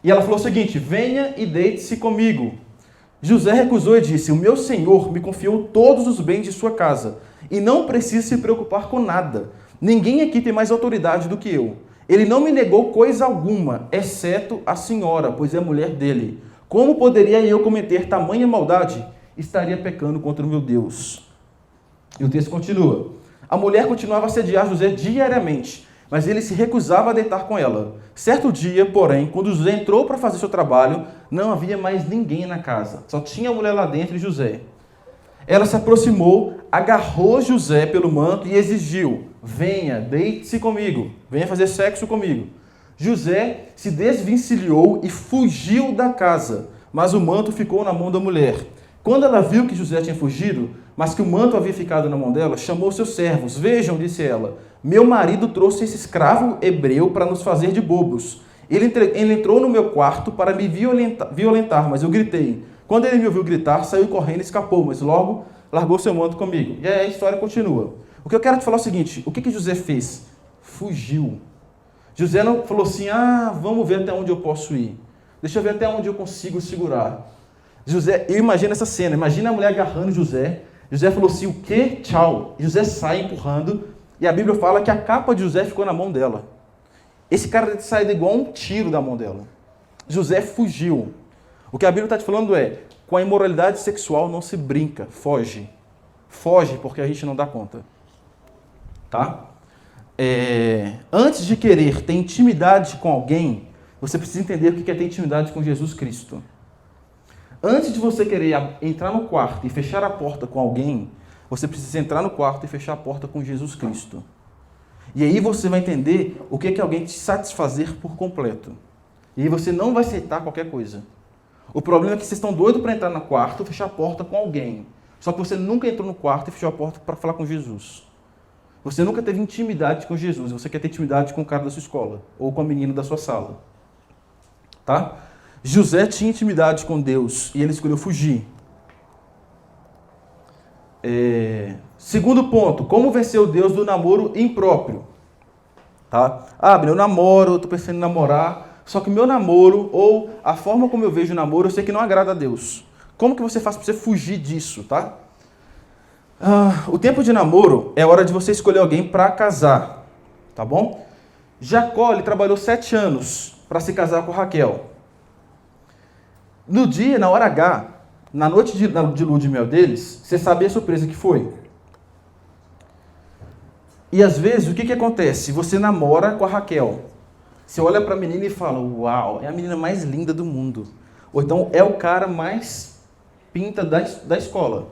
E ela falou o seguinte: venha e deite-se comigo. José recusou e disse: o meu senhor me confiou todos os bens de sua casa e não precisa se preocupar com nada. Ninguém aqui tem mais autoridade do que eu. Ele não me negou coisa alguma, exceto a senhora, pois é mulher dele. Como poderia eu cometer tamanha maldade? Estaria pecando contra o meu Deus. E o texto continua. A mulher continuava a assediar José diariamente, mas ele se recusava a deitar com ela. Certo dia, porém, quando José entrou para fazer seu trabalho, não havia mais ninguém na casa. Só tinha a mulher lá dentro e José. Ela se aproximou, agarrou José pelo manto e exigiu: venha, deite-se comigo, venha fazer sexo comigo. José se desvencilhou e fugiu da casa, mas o manto ficou na mão da mulher. Quando ela viu que José tinha fugido, mas que o manto havia ficado na mão dela, chamou seus servos. Vejam, disse ela, meu marido trouxe esse escravo hebreu para nos fazer de bobos. Ele entrou no meu quarto para me violentar, mas eu gritei. Quando ele me ouviu gritar, saiu correndo e escapou, mas logo largou seu manto comigo. E aí a história continua. O que eu quero te falar é o seguinte: o que José fez? Fugiu. José não falou assim: vamos ver até onde eu posso ir. Deixa eu ver até onde eu consigo segurar. José, eu imagino essa cena, imagina a mulher agarrando José. José falou assim: o quê? Tchau. José sai empurrando, e a Bíblia fala que a capa de José ficou na mão dela. Esse cara deve ter saído igual um tiro da mão dela. José fugiu. O que a Bíblia está te falando é: com a imoralidade sexual não se brinca, foge. Foge porque a gente não dá conta. Tá? Antes de querer ter intimidade com alguém, você precisa entender o que é ter intimidade com Jesus Cristo. Antes de você querer entrar no quarto e fechar a porta com alguém, você precisa entrar no quarto e fechar a porta com Jesus Cristo. E aí você vai entender o que é alguém te satisfazer por completo. E aí você não vai aceitar qualquer coisa. O problema é que vocês estão doidos para entrar no quarto e fechar a porta com alguém. Só que você nunca entrou no quarto e fechou a porta para falar com Jesus. Você nunca teve intimidade com Jesus. Você quer ter intimidade com o cara da sua escola ou com a menina da sua sala. Tá? José tinha intimidade com Deus e ele escolheu fugir. Segundo ponto, como vencer o Deus do namoro impróprio? Tá? Eu namoro, estou pensando em namorar, só que o meu namoro, ou a forma como eu vejo o namoro, eu sei que não agrada a Deus. Como que você faz para você fugir disso? Tá? O tempo de namoro é hora de você escolher alguém para casar. Tá bom? Jacó, ele trabalhou 7 anos para se casar com Raquel. No dia, na hora H, na noite de lua de mel deles, você sabe a surpresa que foi. E às vezes, o que acontece? Você namora com a Raquel. Você olha para a menina e fala: uau, é a menina mais linda do mundo. Ou então, é o cara mais pinta da escola.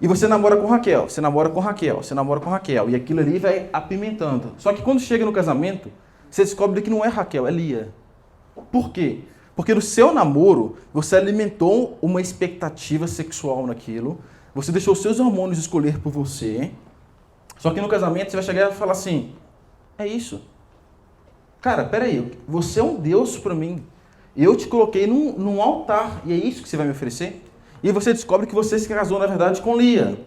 E você namora com Raquel, você namora com Raquel, você namora com Raquel. E aquilo ali vai apimentando. Só que quando chega no casamento, você descobre que não é Raquel, é Lia. Por quê? Porque no seu namoro, você alimentou uma expectativa sexual naquilo, você deixou os seus hormônios escolher por você, só que no casamento você vai chegar e falar assim: é isso. Cara, peraí, você é um Deus para mim. Eu te coloquei num altar e é isso que você vai me oferecer? E você descobre que você se casou, na verdade, com Lia.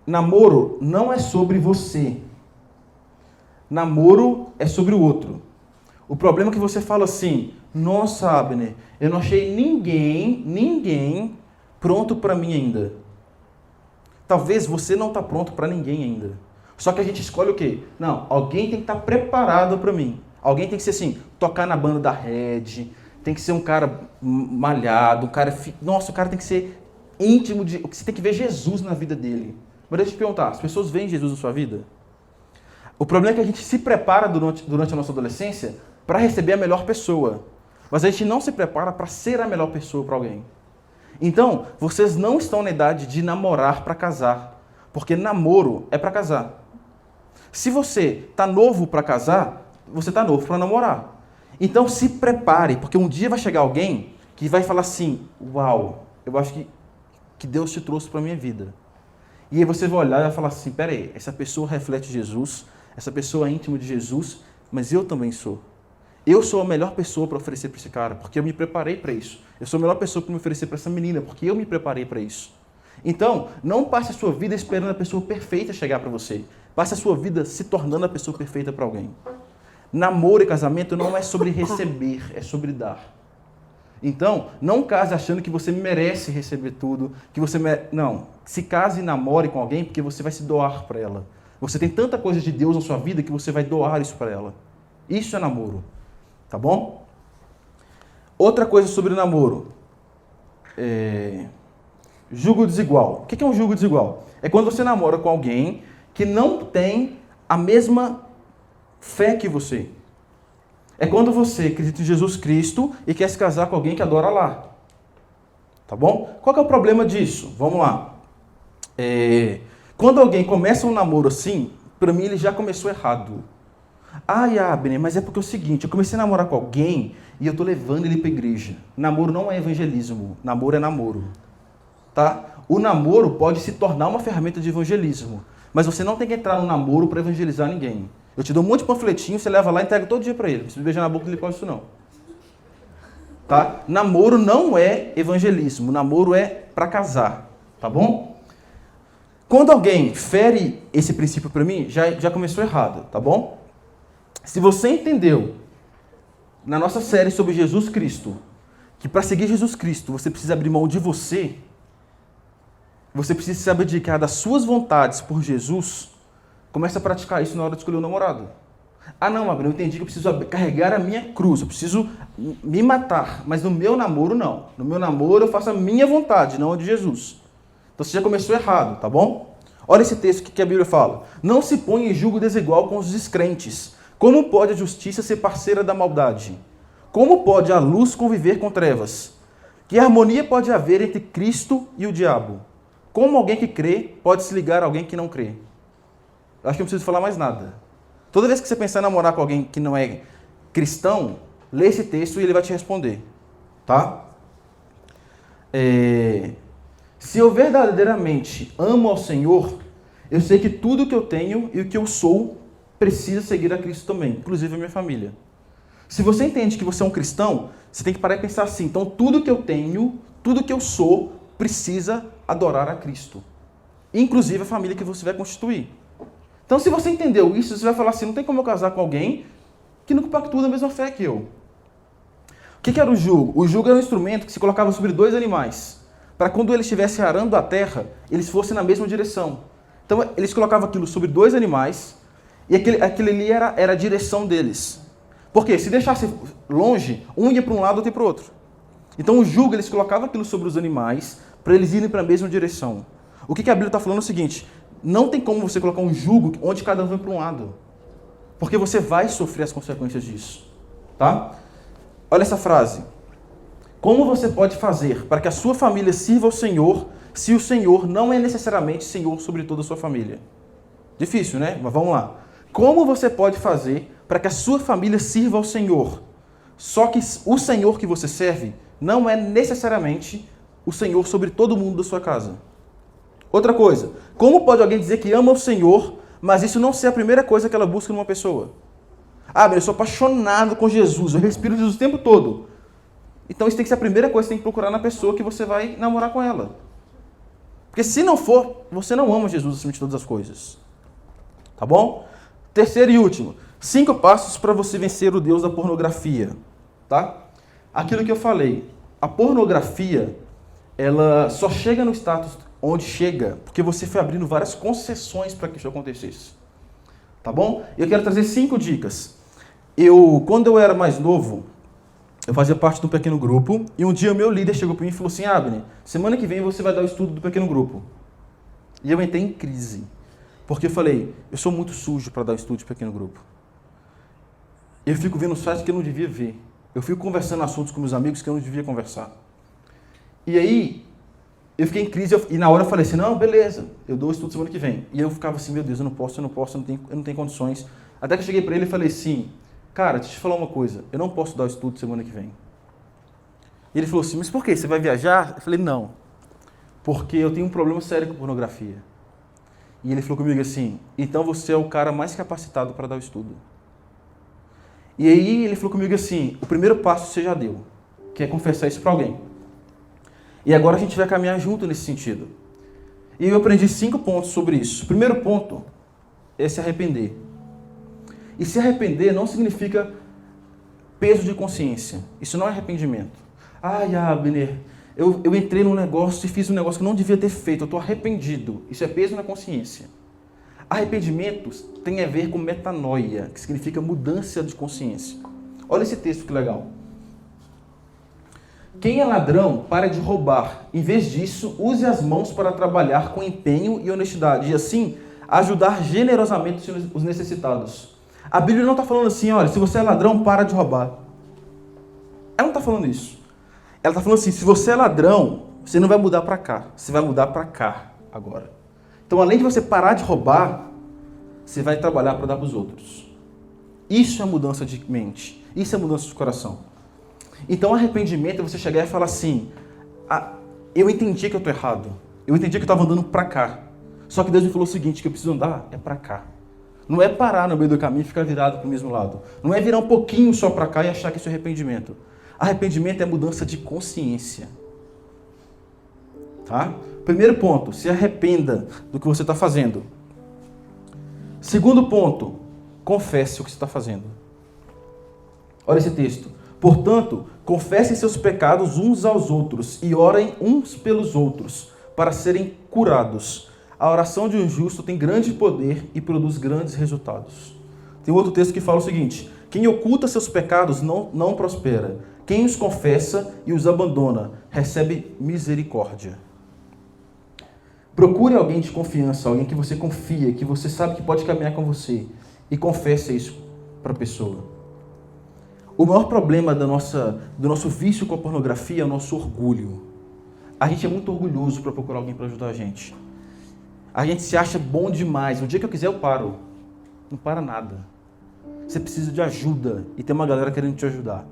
Namoro não é sobre você. Namoro é sobre o outro. O problema é que você fala assim: nossa, Abner, eu não achei ninguém pronto para mim ainda. Talvez você não está pronto para ninguém ainda. Só que a gente escolhe o quê? Não, alguém tem que estar preparado para mim. Alguém tem que ser assim, tocar na banda da Red, tem que ser um cara malhado, um cara... Nossa, o cara tem que ser íntimo de... Você tem que ver Jesus na vida dele. Mas deixa eu te perguntar, as pessoas veem Jesus na sua vida? O problema é que a gente se prepara durante a nossa adolescência para receber a melhor pessoa. Mas a gente não se prepara para ser a melhor pessoa para alguém. Então, vocês não estão na idade de namorar para casar. Porque namoro é para casar. Se você está novo para casar, você está novo para namorar. Então, se prepare, porque um dia vai chegar alguém que vai falar assim: uau, eu acho que Deus te trouxe para a minha vida. E aí você vai olhar e vai falar assim: peraí, essa pessoa reflete Jesus, essa pessoa é íntima de Jesus, mas eu também sou. Eu sou a melhor pessoa para oferecer para esse cara, porque eu me preparei para isso. Eu sou a melhor pessoa para me oferecer para essa menina, porque eu me preparei para isso. Então, não passe a sua vida esperando a pessoa perfeita chegar para você. Passe a sua vida se tornando a pessoa perfeita para alguém. Namoro e casamento não é sobre receber, é sobre dar. Então, não case achando que você merece receber tudo, que você não. Se case e namore com alguém porque você vai se doar para ela. Você tem tanta coisa de Deus na sua vida que você vai doar isso para ela. Isso é namoro. Tá bom? Outra coisa sobre namoro. Jugo desigual. O que é um jugo desigual? É quando você namora com alguém que não tem a mesma fé que você. É quando você acredita em Jesus Cristo e quer se casar com alguém que adora lá. Tá bom? Qual que é o problema disso? Vamos lá. Quando alguém começa um namoro assim, para mim ele já começou errado. Abner, mas é porque é o seguinte, eu comecei a namorar com alguém e eu tô levando ele para a igreja. Namoro não é evangelismo, namoro é namoro. Tá? O namoro pode se tornar uma ferramenta de evangelismo, mas você não tem que entrar no namoro para evangelizar ninguém. Eu te dou um monte de panfletinho, você leva lá e entrega todo dia para ele. Se me beijar na boca, ele pode isso não. Tá? Namoro não é evangelismo, namoro é para casar, tá bom? Quando alguém fere esse princípio para mim, já começou errado, tá bom? Se você entendeu na nossa série sobre Jesus Cristo, que para seguir Jesus Cristo você precisa abrir mão de você precisa se abdicar das suas vontades por Jesus, comece a praticar isso na hora de escolher um namorado. Não, Abner, eu entendi que eu preciso carregar a minha cruz, eu preciso me matar, mas no meu namoro não. No meu namoro eu faço a minha vontade, não a de Jesus. Então você já começou errado, tá bom? Olha esse texto que a Bíblia fala. Não se põe em julgo desigual com os descrentes. Como pode a justiça ser parceira da maldade? Como pode a luz conviver com trevas? Que harmonia pode haver entre Cristo e o diabo? Como alguém que crê pode se ligar a alguém que não crê? Eu acho que não preciso falar mais nada. Toda vez que você pensar em namorar com alguém que não é cristão, lê esse texto e ele vai te responder. Tá? Se eu verdadeiramente amo ao Senhor, eu sei que tudo que eu tenho e o que eu sou precisa seguir a Cristo também, inclusive a minha família. Se você entende que você é um cristão, você tem que parar e pensar assim, então tudo que eu tenho, tudo que eu sou, precisa adorar a Cristo. Inclusive a família que você vai constituir. Então se você entendeu isso, você vai falar assim, não tem como eu casar com alguém que não compactua da mesma fé que eu. O que era o jugo? O jugo era um instrumento que se colocava sobre dois animais, para quando eles estivessem arando a terra, eles fossem na mesma direção. Então eles colocavam aquilo sobre dois animais, e aquele ali era a direção deles. Porque se deixasse longe, um ia para um lado, outro ia para o outro. Então o jugo, eles colocavam aquilo sobre os animais, para eles irem para a mesma direção. O que a Bíblia está falando é o seguinte, não tem como você colocar um jugo onde cada um vai para um lado. Porque você vai sofrer as consequências disso. Tá? Olha essa frase. Como você pode fazer para que a sua família sirva ao Senhor, se o Senhor não é necessariamente Senhor sobre toda a sua família? Difícil, né? Mas vamos lá. Como você pode fazer para que a sua família sirva ao Senhor? Só que o Senhor que você serve não é necessariamente o Senhor sobre todo mundo da sua casa. Outra coisa, como pode alguém dizer que ama o Senhor, mas isso não ser a primeira coisa que ela busca numa pessoa? Mas eu sou apaixonado com Jesus, eu respiro Jesus o tempo todo. Então isso tem que ser a primeira coisa que você tem que procurar na pessoa que você vai namorar com ela. Porque se não for, você não ama Jesus acima de todas as coisas. Tá bom? Terceiro e último, 5 passos para você vencer o Deus da pornografia. Tá? Aquilo que eu falei, a pornografia, ela só chega no status onde chega, porque você foi abrindo várias concessões para que isso acontecesse. Tá bom? Eu quero trazer 5 dicas. Quando eu era mais novo, eu fazia parte de um pequeno grupo, e um dia o meu líder chegou para mim e falou assim, Abner, semana que vem você vai dar o estudo do pequeno grupo. E eu entrei em crise, porque eu falei, eu sou muito sujo para dar o estudo de pequeno grupo. Eu fico vendo sites que eu não devia ver. Eu fico conversando assuntos com meus amigos que eu não devia conversar. E aí, eu fiquei em crise, e na hora eu falei assim, não, beleza, eu dou o estudo semana que vem. E eu ficava assim, meu Deus, eu não tenho condições. Até que eu cheguei para ele e falei assim, cara, deixa eu te falar uma coisa, eu não posso dar o estudo semana que vem. E ele falou assim, mas por quê? Você vai viajar? Eu falei, não, porque eu tenho um problema sério com pornografia. E ele falou comigo assim, então você é o cara mais capacitado para dar o estudo. E aí ele falou comigo assim, o primeiro passo você já deu, que é confessar isso para alguém. E agora a gente vai caminhar junto nesse sentido. E eu aprendi 5 pontos sobre isso. O primeiro ponto é se arrepender. E se arrepender não significa peso de consciência. Isso não é arrependimento. Ai, Abner, eu entrei num negócio e fiz um negócio que eu não devia ter feito, eu estou arrependido. Isso é peso na consciência. Arrependimento tem a ver com metanoia, que significa mudança de consciência. Olha esse texto que legal. Quem é ladrão, para de roubar. Em vez disso, use as mãos para trabalhar com empenho e honestidade. E assim, ajudar generosamente os necessitados. A Bíblia não está falando assim, olha, se você é ladrão, para de roubar. Ela não está falando isso. Ela está falando assim, se você é ladrão, você não vai mudar para cá. Você vai mudar para cá agora. Então, além de você parar de roubar, você vai trabalhar para dar para os outros. Isso é mudança de mente. Isso é mudança de coração. Então, arrependimento é você chegar e falar assim, eu entendi que eu estou errado. Eu entendi que eu estava andando para cá. Só que Deus me falou o seguinte, que eu preciso andar é para cá. Não é parar no meio do caminho e ficar virado para o mesmo lado. Não é virar um pouquinho só para cá e achar que isso é arrependimento. Arrependimento é mudança de consciência. Tá? Primeiro ponto, se arrependa do que você está fazendo. Segundo ponto, confesse o que você está fazendo. Olha esse texto. Portanto, confessem seus pecados uns aos outros e orem uns pelos outros para serem curados. A oração de um justo tem grande poder e produz grandes resultados. Tem outro texto que fala o seguinte: quem oculta seus pecados não prospera. Quem os confessa e os abandona recebe misericórdia. Procure alguém de confiança, alguém que você confia, que você sabe que pode caminhar com você, e confesse isso para a pessoa. O maior problema do nosso vício com a pornografia é o nosso orgulho. A gente é muito orgulhoso para procurar alguém para ajudar a gente. A gente se acha bom demais. O dia que eu quiser eu paro. Não para nada. Você precisa de ajuda e tem uma galera querendo te ajudar.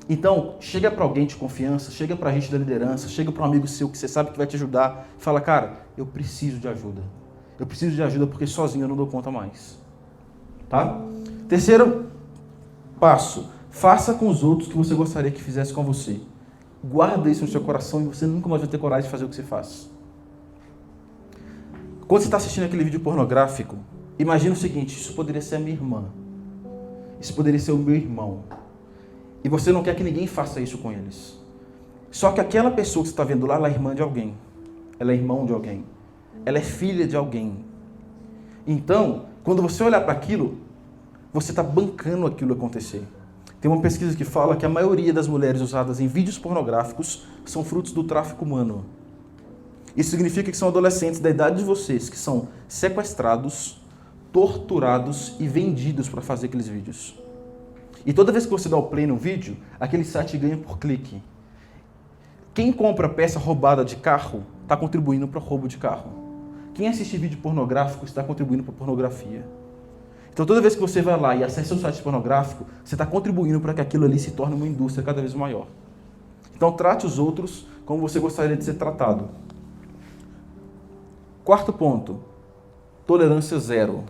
Então, chega para alguém de confiança, chega para a gente da liderança, chega para um amigo seu que você sabe que vai te ajudar e fala, cara, eu preciso de ajuda. Eu preciso de ajuda porque sozinho eu não dou conta mais. Tá? Terceiro passo, faça com os outros o que você gostaria que fizesse com você. Guarda isso no seu coração e você nunca mais vai ter coragem de fazer o que você faz. Quando você está assistindo aquele vídeo pornográfico, imagina o seguinte, isso poderia ser a minha irmã. Isso poderia ser o meu irmão. E você não quer que ninguém faça isso com eles. Só que aquela pessoa que você está vendo lá, ela é irmã de alguém. Ela é irmão de alguém. Ela é filha de alguém. Então, quando você olhar para aquilo, você está bancando aquilo acontecer. Tem uma pesquisa que fala que a maioria das mulheres usadas em vídeos pornográficos são frutos do tráfico humano. Isso significa que são adolescentes da idade de vocês, que são sequestrados, torturados e vendidos para fazer aqueles vídeos. E toda vez que você dá o play no vídeo, aquele site ganha por clique. Quem compra peça roubada de carro está contribuindo para o roubo de carro. Quem assiste vídeo pornográfico está contribuindo para a pornografia. Então toda vez que você vai lá e acessa um site pornográfico, você está contribuindo para que aquilo ali se torne uma indústria cada vez maior. Então trate os outros como você gostaria de ser tratado. Quarto ponto, tolerância zero.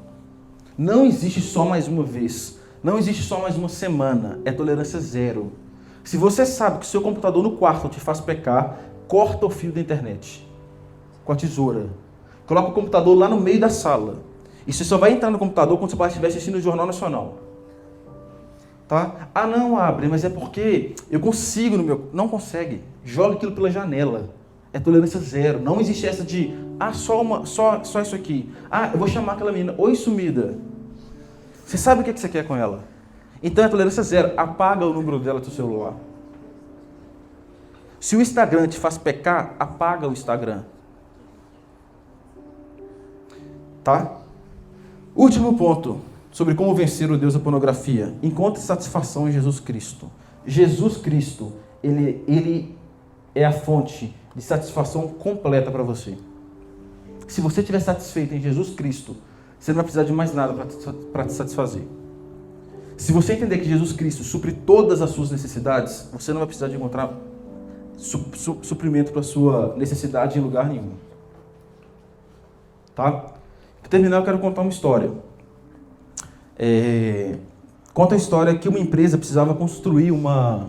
Não existe só mais uma vez. Não existe só mais uma semana, é tolerância zero. Se você sabe que o seu computador no quarto te faz pecar, corta o fio da internet com a tesoura. Coloca o computador lá no meio da sala. E você só vai entrar no computador quando você estiver assistindo o Jornal Nacional. Tá? Ah não, Abre, mas é porque eu consigo no meu... Não consegue. Joga aquilo pela janela. É tolerância zero. Não existe essa de, só isso aqui. Eu vou chamar aquela menina. Oi, sumida. Você sabe o que você quer com ela. Então é tolerância zero. Apaga o número dela do seu celular. Se o Instagram te faz pecar, apaga o Instagram. Tá? Último ponto sobre como vencer o Deus da pornografia. Encontre satisfação em Jesus Cristo. Jesus Cristo, ele é a fonte de satisfação completa para você. Se você estiver satisfeito em Jesus Cristo, você não vai precisar de mais nada para te satisfazer. Se você entender que Jesus Cristo supre todas as suas necessidades, você não vai precisar de encontrar suprimento para a sua necessidade em lugar nenhum. Tá? Para terminar, eu quero contar uma história. Conta a história que uma empresa precisava construir uma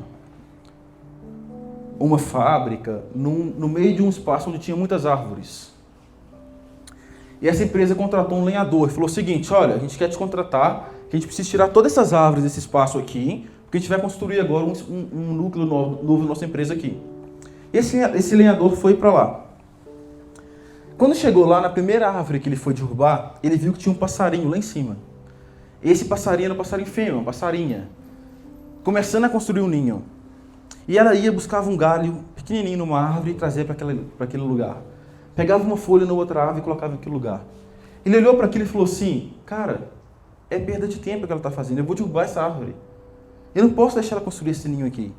fábrica no meio de um espaço onde tinha muitas árvores. E essa empresa contratou um lenhador e falou o seguinte, olha, a gente quer te contratar que a gente precisa tirar todas essas árvores desse espaço aqui, porque a gente vai construir agora um núcleo novo na nossa empresa aqui. Esse lenhador foi para lá. Quando chegou lá, na primeira árvore que ele foi derrubar, ele viu que tinha um passarinho lá em cima. Esse passarinho era um passarinho fêmea, uma passarinha, começando a construir um ninho. E ela ia, buscava um galho pequenininho numa árvore e trazia para aquele lugar. Pegava uma folha na outra árvore e colocava naquele lugar. Ele olhou para aquilo e falou assim, cara, é perda de tempo que ela está fazendo, eu vou derrubar essa árvore. Eu não posso deixar ela construir esse ninho aqui.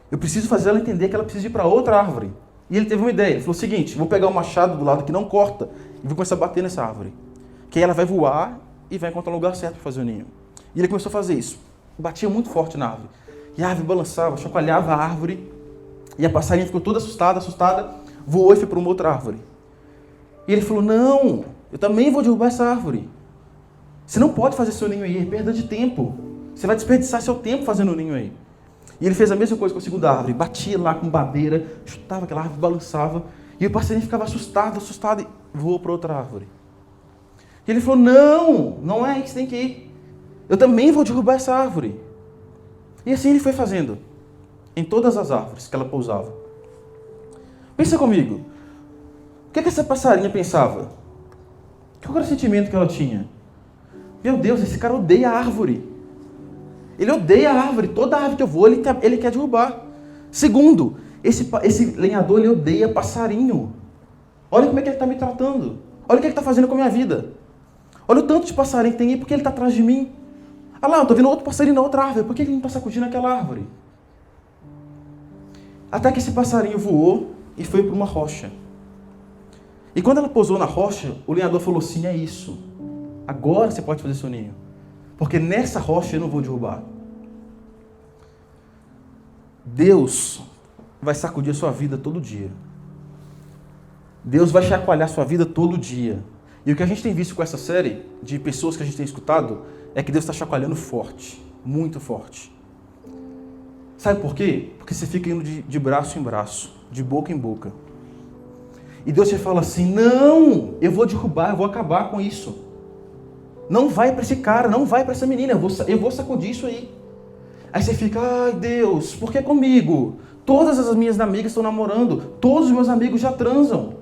Eu preciso fazer ela entender que ela precisa ir para outra árvore. E ele teve uma ideia, ele falou o seguinte, vou pegar um machado do lado que não corta e vou começar a bater nessa árvore. Que aí ela vai voar e vai encontrar o lugar certo para fazer o ninho. E ele começou a fazer isso. Batia muito forte na árvore. E a árvore balançava, chacoalhava a árvore. E a passarinha ficou toda assustada, voou e foi para uma outra árvore. E ele falou, não, eu também vou derrubar essa árvore. Você não pode fazer seu ninho aí, é perda de tempo. Você vai desperdiçar seu tempo fazendo o ninho aí. E ele fez a mesma coisa com a segunda árvore. Batia lá com madeira, chutava aquela árvore, balançava. E o passarinho ficava assustado e voou para outra árvore. E ele falou, não é aí que você tem que ir. Eu também vou derrubar essa árvore. E assim ele foi fazendo. Em todas as árvores que ela pousava. Pensa comigo. O que essa passarinha pensava? Qual era o sentimento que ela tinha? Meu Deus, esse cara odeia a árvore. Ele odeia a árvore. Toda árvore que eu vou, ele quer derrubar. Segundo, esse lenhador, ele odeia passarinho. Olha como é que ele está me tratando. Olha o que ele está fazendo com a minha vida. Olha o tanto de passarinho que tem aí, porque ele está atrás de mim. Ah lá, eu estou vendo outro passarinho na outra árvore. Por que ele não está sacudindo aquela árvore? Até que esse passarinho voou e foi para uma rocha. E quando ela pousou na rocha, o lenhador falou assim, é isso. Agora você pode fazer seu ninho. Porque nessa rocha eu não vou derrubar. Deus vai sacudir a sua vida todo dia. Deus vai chacoalhar a sua vida todo dia. E o que a gente tem visto com essa série de pessoas que a gente tem escutado é que Deus está chacoalhando forte, muito forte. Sabe por quê? Porque você fica indo de braço em braço, de boca em boca. E Deus te fala assim, não, eu vou derrubar, eu vou acabar com isso. Não vai para esse cara, não vai para essa menina, eu vou sacudir isso aí. Aí você fica, ai Deus, por que comigo? Todas as minhas amigas estão namorando, todos os meus amigos já transam.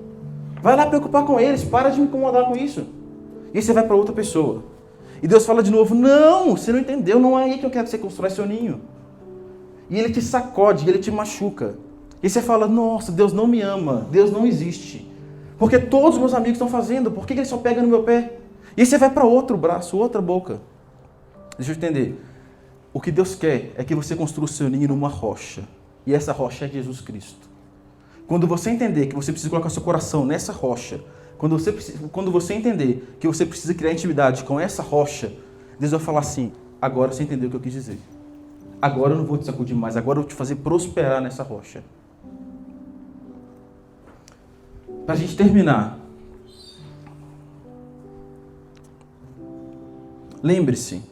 Vai lá preocupar com eles, para de me incomodar com isso. E aí você vai para outra pessoa. E Deus fala de novo, não, você não entendeu, não é aí que eu quero que você constrói seu ninho. E ele te sacode, ele te machuca. E você fala, nossa, Deus não me ama, Deus não existe. Porque todos os meus amigos estão fazendo, por que ele só pega no meu pé? E aí você vai para outro braço, outra boca. Deixa eu entender. O que Deus quer é que você construa o seu ninho numa rocha. E essa rocha é Jesus Cristo. Quando você entender que você precisa colocar seu coração nessa rocha, quando você entender que você precisa criar intimidade com essa rocha, Deus vai falar assim, agora você entendeu o que eu quis dizer. Agora eu não vou te sacudir mais, agora eu vou te fazer prosperar nessa rocha. Para a gente terminar, lembre-se,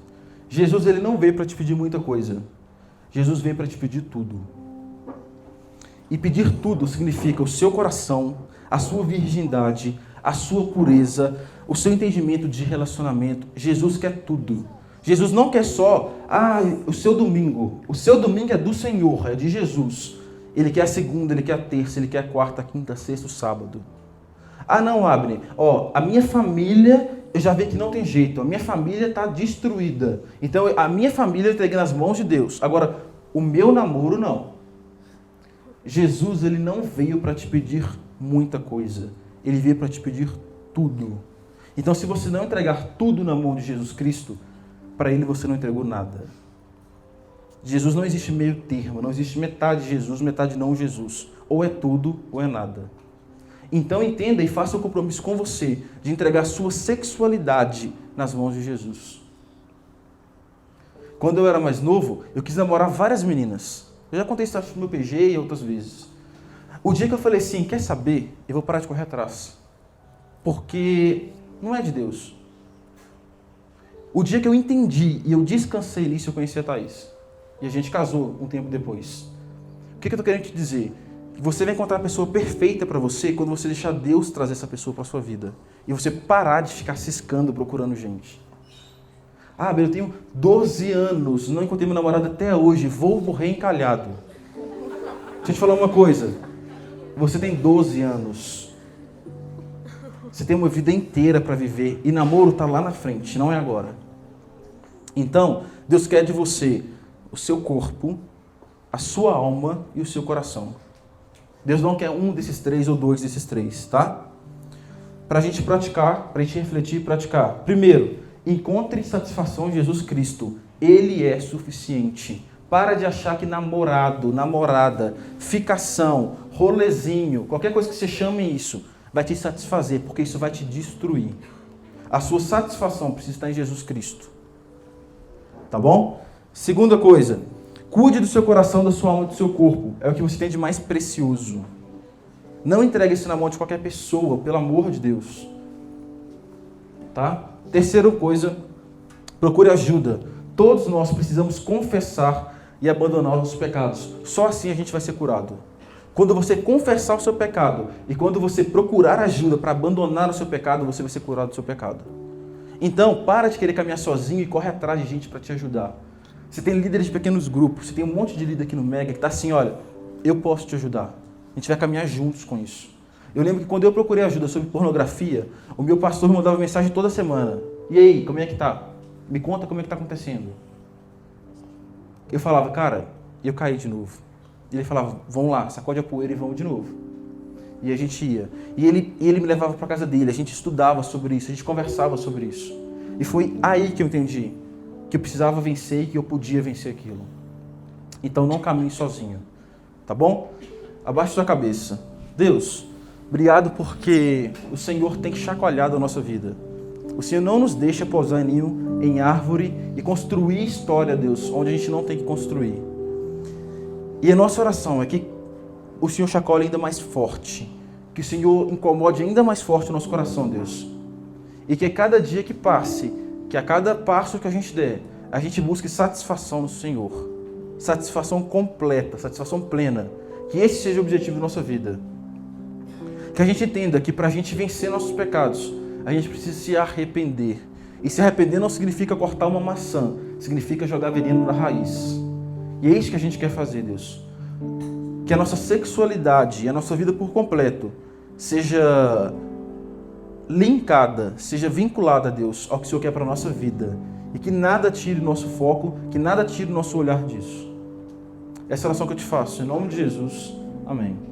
Jesus ele não veio para te pedir muita coisa. Jesus veio para te pedir tudo. E pedir tudo significa o seu coração, a sua virgindade, a sua pureza, o seu entendimento de relacionamento. Jesus quer tudo. Jesus não quer só o seu domingo. O seu domingo é do Senhor, é de Jesus. Ele quer a segunda, ele quer a terça, ele quer a quarta, a quinta, a sexta, o sábado. Ah não, Abner, a minha família, eu já vi que não tem jeito. A minha família está destruída. Então a minha família eu entreguei nas mãos de Deus. Agora, o meu namoro não. Jesus, ele não veio para te pedir muita coisa. Ele veio para te pedir tudo. Então, se você não entregar tudo na mão de Jesus Cristo, para ele você não entregou nada. Jesus não existe meio termo, não existe metade Jesus, metade não Jesus. Ou é tudo, ou é nada. Então, entenda e faça um compromisso com você de entregar sua sexualidade nas mãos de Jesus. Quando eu era mais novo, eu quis namorar várias meninas. Eu já contei isso no meu PG e outras vezes. O dia que eu falei assim, quer saber? Eu vou parar de correr atrás. Porque não é de Deus. O dia que eu entendi e eu descansei nisso, eu conheci a Thaís. E a gente casou um tempo depois. O que eu estou querendo te dizer? Que você vai encontrar a pessoa perfeita para você quando você deixar Deus trazer essa pessoa para a sua vida. E você parar de ficar ciscando procurando gente. Ah, eu tenho 12 anos, não encontrei meu namorado até hoje, vou morrer encalhado. Deixa eu te falar uma coisa. Você tem 12 anos. Você tem uma vida inteira para viver. E namoro está lá na frente, não é agora. Então, Deus quer de você o seu corpo, a sua alma e o seu coração. Deus não quer um desses três ou dois desses três, tá? Para a gente praticar, para a gente refletir e praticar. Primeiro, encontre satisfação em Jesus Cristo. Ele é suficiente. Para de achar que namorado, namorada, ficação, rolezinho, qualquer coisa que você chame isso, vai te satisfazer, porque isso vai te destruir. A sua satisfação precisa estar em Jesus Cristo. Tá bom? Segunda coisa, cuide do seu coração, da sua alma e do seu corpo. É o que você tem de mais precioso. Não entregue isso na mão de qualquer pessoa, pelo amor de Deus. Tá? Terceira coisa, procure ajuda. Todos nós precisamos confessar e abandonar os nossos pecados. Só assim a gente vai ser curado. Quando você confessar o seu pecado e quando você procurar ajuda para abandonar o seu pecado, você vai ser curado do seu pecado. Então, para de querer caminhar sozinho e corre atrás de gente para te ajudar. Você tem líderes de pequenos grupos, você tem um monte de líder aqui no Mega que está assim, olha, eu posso te ajudar. A gente vai caminhar juntos com isso. Eu lembro que quando eu procurei ajuda sobre pornografia, o meu pastor me mandava mensagem toda semana. E aí, como é que tá? Me conta como é que tá acontecendo. Eu falava, cara, eu caí de novo. E ele falava, vamos lá, sacode a poeira e vamos de novo. E a gente ia. E ele me levava para casa dele, a gente estudava sobre isso, a gente conversava sobre isso. E foi aí que eu entendi que eu precisava vencer e que eu podia vencer aquilo. Então não caminhe sozinho, tá bom? Abaixe sua cabeça. Deus, obrigado porque o Senhor tem chacoalhado a nossa vida. O Senhor não nos deixa pousar ninho em árvore e construir história, Deus, onde a gente não tem que construir. E a nossa oração é que o Senhor chacoalhe ainda mais forte, que o Senhor incomode ainda mais forte o nosso coração, Deus. E que a cada dia que passe, que a cada passo que a gente der, a gente busque satisfação no Senhor. Satisfação completa, satisfação plena. Que esse seja o objetivo da nossa vida. Que a gente entenda que para a gente vencer nossos pecados, a gente precisa se arrepender. E se arrepender não significa cortar uma maçã, significa jogar veneno na raiz. E é isso que a gente quer fazer, Deus. Que a nossa sexualidade e a nossa vida por completo seja linkada, seja vinculada a Deus, ao que o Senhor quer para a nossa vida. E que nada tire o nosso foco, que nada tire o nosso olhar disso. Essa é a oração que eu te faço. Em nome de Jesus. Amém.